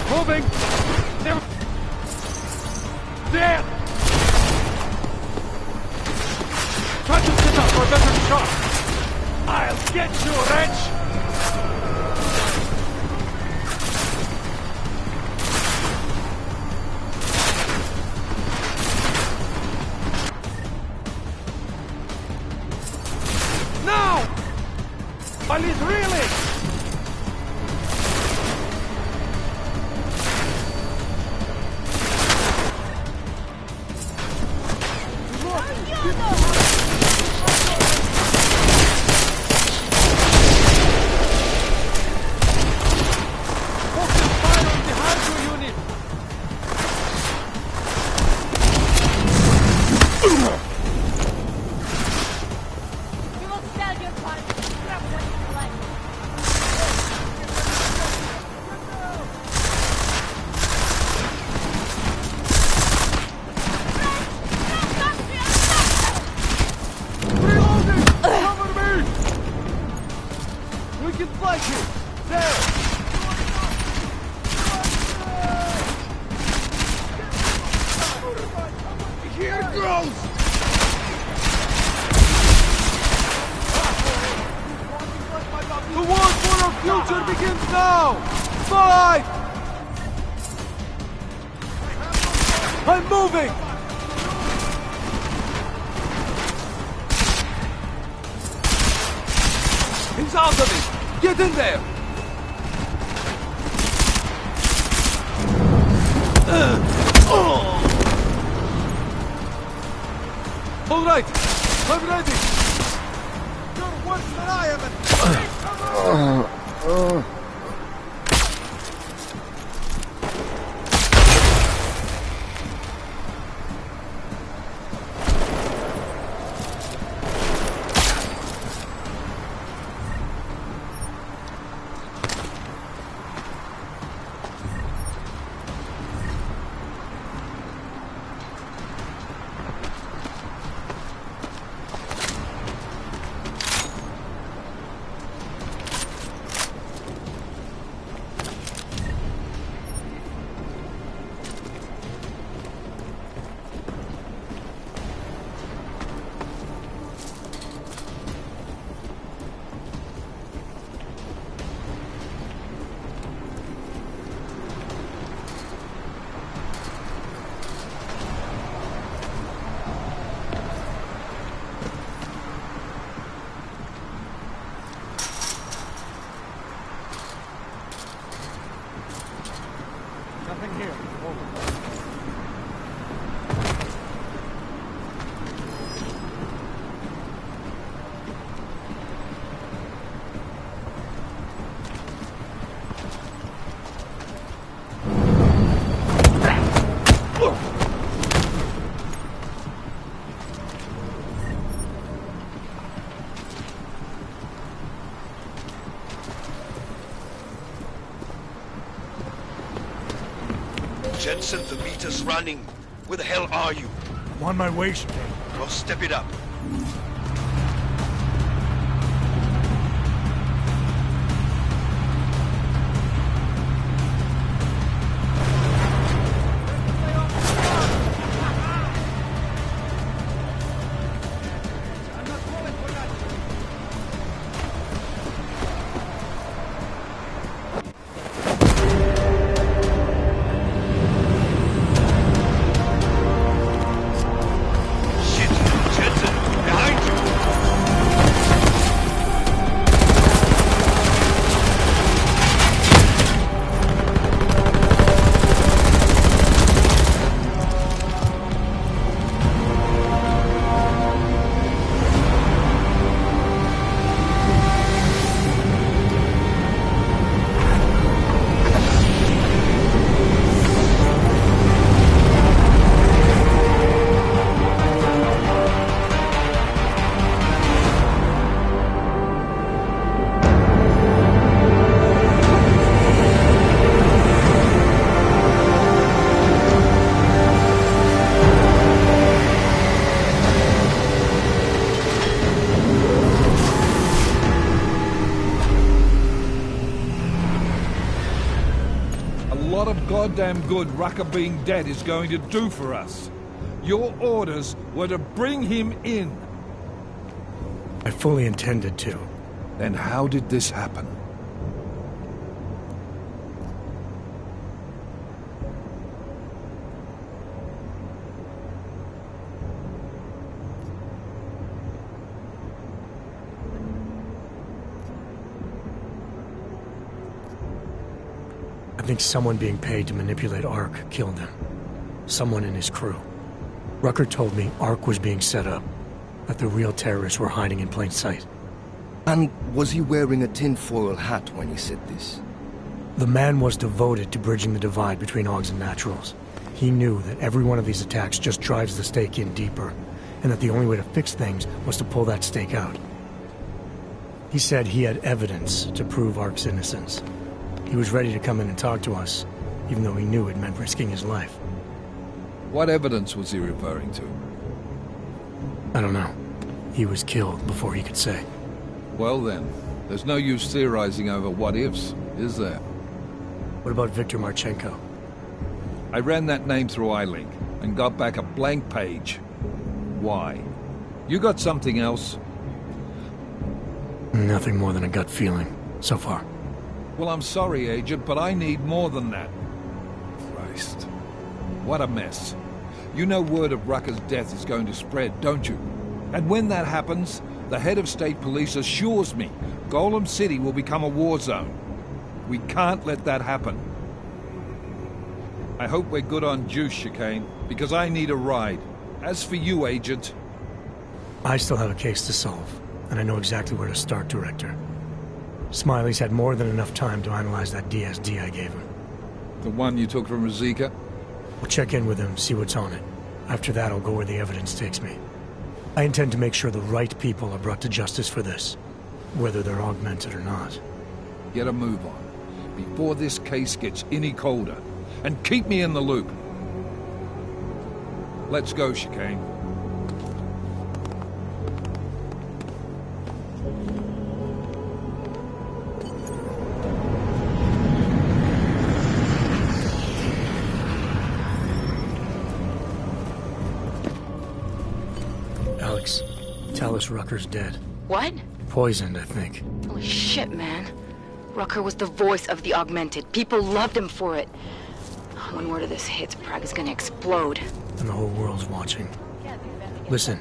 Moving! There! Try to sit up for a better shot! I'll get you, wretch! Now! While he's reeling! I'm moving! He's out of it! Get in there! All right, I'm ready! You're worse than I am! Jensen, the meter's running. Where the hell are you? I'm on my way, Chicane. Well, step it up. What of goddamn good Rucker being dead is going to do for us. Your orders were to bring him in. I fully intended to. Then how did this happen? I think someone being paid to manipulate Ark killed him. Someone in his crew. Rucker told me Ark was being set up, that the real terrorists were hiding in plain sight. And was he wearing a tinfoil hat when he said this? The man was devoted to bridging the divide between Augs and Naturals. He knew that every one of these attacks just drives the stake in deeper, and that the only way to fix things was to pull that stake out. He said he had evidence to prove Ark's innocence. He was ready to come in and talk to us, even though he knew it meant risking his life. What evidence was he referring to? I don't know. He was killed before he could say. Well then, there's no use theorizing over what-ifs, is there? What about Viktor Marchenko? I ran that name through iLink and got back a blank page. Why? You got something else? Nothing more than a gut feeling, so far. Well, I'm sorry, Agent, but I need more than that. Christ. What a mess. You know word of Rucker's death is going to spread, don't you? And when that happens, the head of state police assures me Golem City will become a war zone. We can't let that happen. I hope we're good on juice, Chicane, because I need a ride. As for you, Agent... I still have a case to solve, and I know exactly where to start, Director. Smiley's had more than enough time to analyze that DSD I gave him. The one you took from Razika? We'll check in with him, see what's on it. After that, I'll go where the evidence takes me. I intend to make sure the right people are brought to justice for this, whether they're augmented or not. Get a move on, before this case gets any colder. And keep me in the loop. Let's go, Chicane. Alex, tell us Rucker's dead. What? Poisoned, I think. Holy shit, man. Rucker was the voice of the augmented. People loved him for it. When word of this hits, Prague is gonna explode. And the whole world's watching. Listen,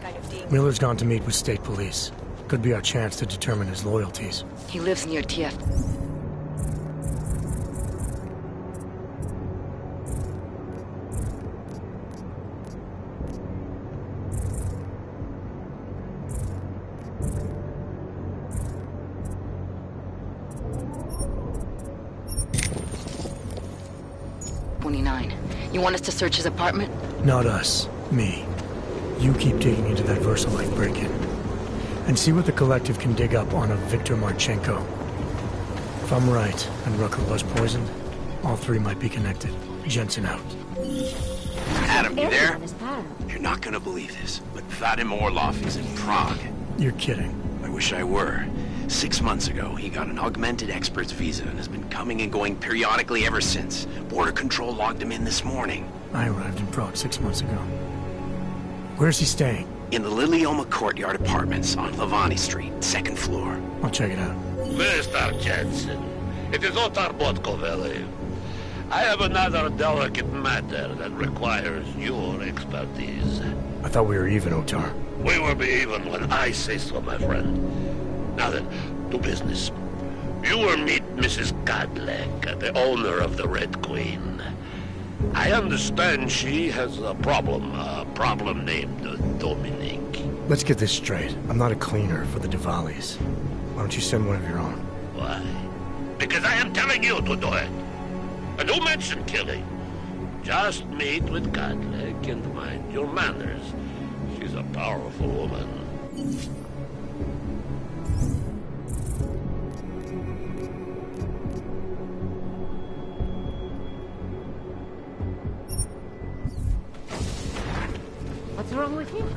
Miller's gone to meet with state police. Could be our chance to determine his loyalties. He lives near TF. You want us to search his apartment? Not us. Me. You keep digging into that VersaLife break-in. And see what the Collective can dig up on a Viktor Marchenko. If I'm right, and Rucker was poisoned, all three might be connected. Jensen out. Adam, you there? You're not gonna believe this, but Vadim Orlov is in Prague. You're kidding. I wish I were. 6 months ago, he got an augmented expert's visa and has been coming and going periodically ever since. Border Control logged him in this morning. I arrived in Prague 6 months ago. Where's he staying? In the Lilioma Courtyard Apartments on Lavani Street, 2nd floor. I'll check it out. Mr. Jensen, it is Otar Botkoveli. I have another delicate matter that requires your expertise. I thought we were even, Otar. We will be even when I say so, my friend. Now then, to business. You will meet Mrs. Godlek, the owner of the Red Queen. I understand she has a problem named Dominique. Let's get this straight. I'm not a cleaner for the Diwalis. Why don't you send one of your own? Why? Because I am telling you to do it. And who mentioned killing? Just meet with Godlek and mind your manners. She's a powerful woman. What's wrong with him?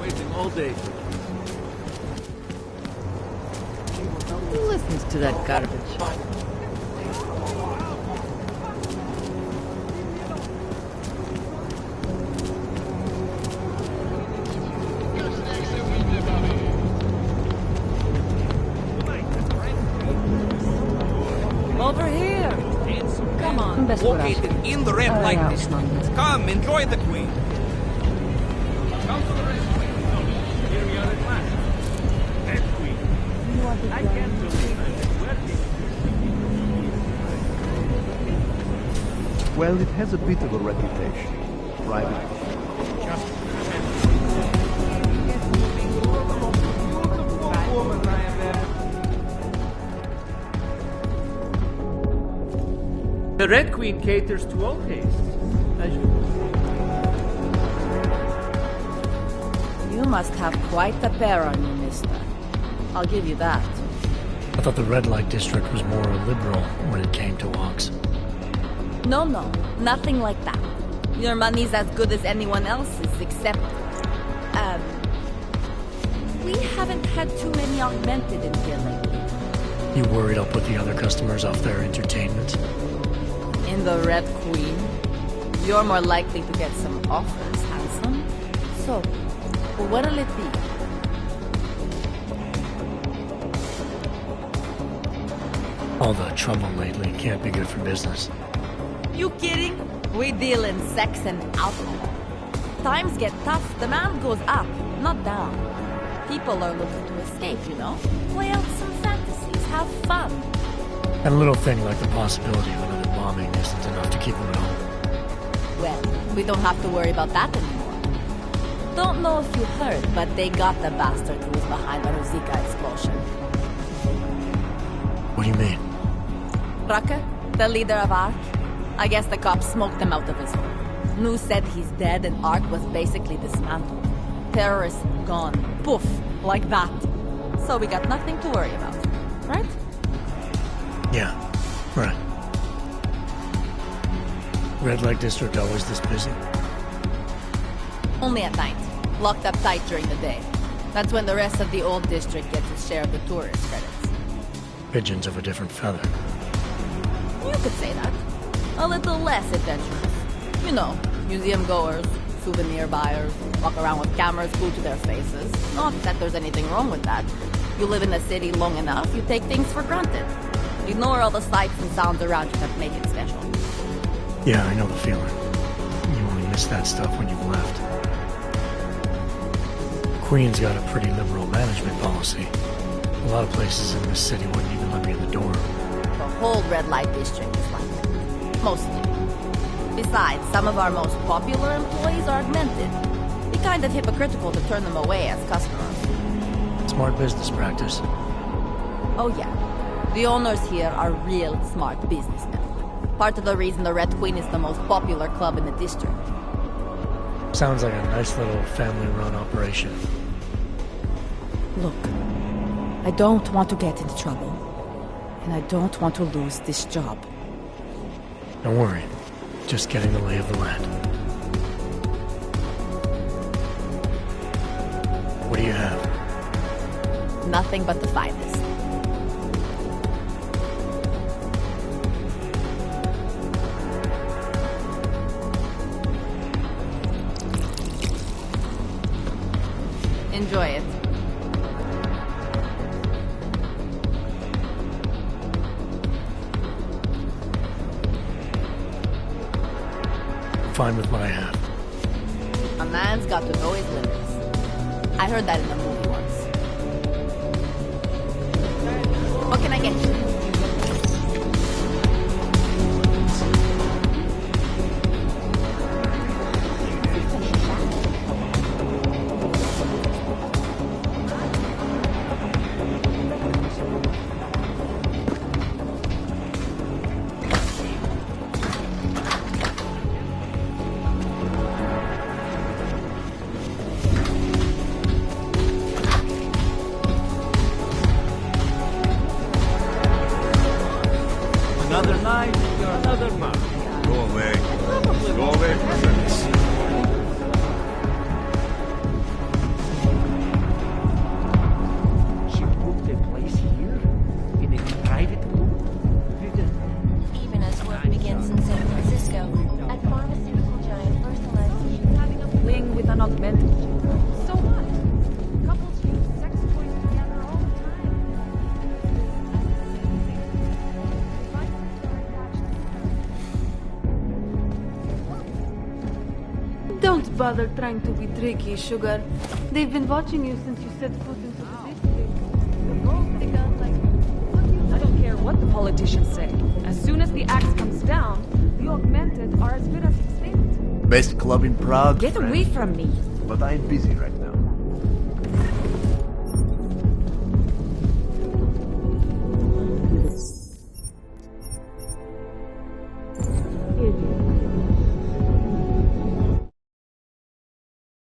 Waiting all day. Who listens to that garbage? Over here! Come on. Located in the red light district. Come, enjoy the Queen. Come to the Red Queen. Here we are at last. Red Queen. I can't believe it. Well, it has a bit of a reputation. Private. The Red Queen caters to all tastes. As You must have quite a pair on you, mister. I'll give you that. I thought the red light district was more liberal when it came to walks. No, nothing like that. Your money's as good as anyone else's, except... we haven't had too many augmented in here lately. You worried I'll put the other customers off their entertainment? In the Red Queen, you're more likely to get some offers, handsome. So, what'll it be? All the trouble lately can't be good for business. You kidding? We deal in sex and alcohol. Times get tough, demand goes up, not down. People are looking to escape, you know? Play out some fantasies, have fun. And a little thing like the possibility of another bombing isn't enough to keep them at home. Well, we don't have to worry about that anymore. Don't know if you heard, but they got the bastard who was behind the Ruzika explosion. What do you mean? Rucker, the leader of ARC. I guess the cops smoked him out of his home. Nu said he's dead and ARC was basically dismantled. Terrorists gone. Poof. Like that. So we got nothing to worry about. Right? Yeah, right. Red light district always this busy? Only at night. Locked up tight during the day. That's when the rest of the old district gets its share of the tourist credits. Pigeons of a different feather. You could say that. A little less adventurous. You know, museum goers, souvenir buyers, walk around with cameras glued to their faces. Not that there's anything wrong with that. You live in a city long enough, you take things for granted. You ignore all the sights and sounds around you that make it special. Yeah, I know the feeling. You only miss that stuff when you've left. Queen's got a pretty liberal management policy. A lot of places in this city wouldn't even let me in the door. The whole red light district is like that. Mostly. Besides, some of our most popular employees are augmented. Be kind of hypocritical to turn them away as customers. Smart business practice. Oh yeah. The owners here are real smart businessmen. Part of the reason the Red Queen is the most popular club in the district. Sounds like a nice little family-run operation. Look, I don't want to get into trouble. And I don't want to lose this job. Don't worry. Just getting the lay of the land. What do you have? Nothing but the finest. Enjoy it. Fine with what I have. A man's got to know his limits. I heard that in a movie once. What can I get you? Another night, another month. Go away. Go away from this. She booked a place here? In a private room? Even as work begins in San Francisco, at pharmaceutical giant Versalize, Having a fling with an augmented. So what? Couples use sex toys together all the time. Don't bother trying to be tricky, Sugar. They've been watching you since you set foot into the district. I don't care what the politicians say. As soon as the axe comes down, the augmented are as good as extinct. Best club in Prague. Get away from me. But I'm busy right now.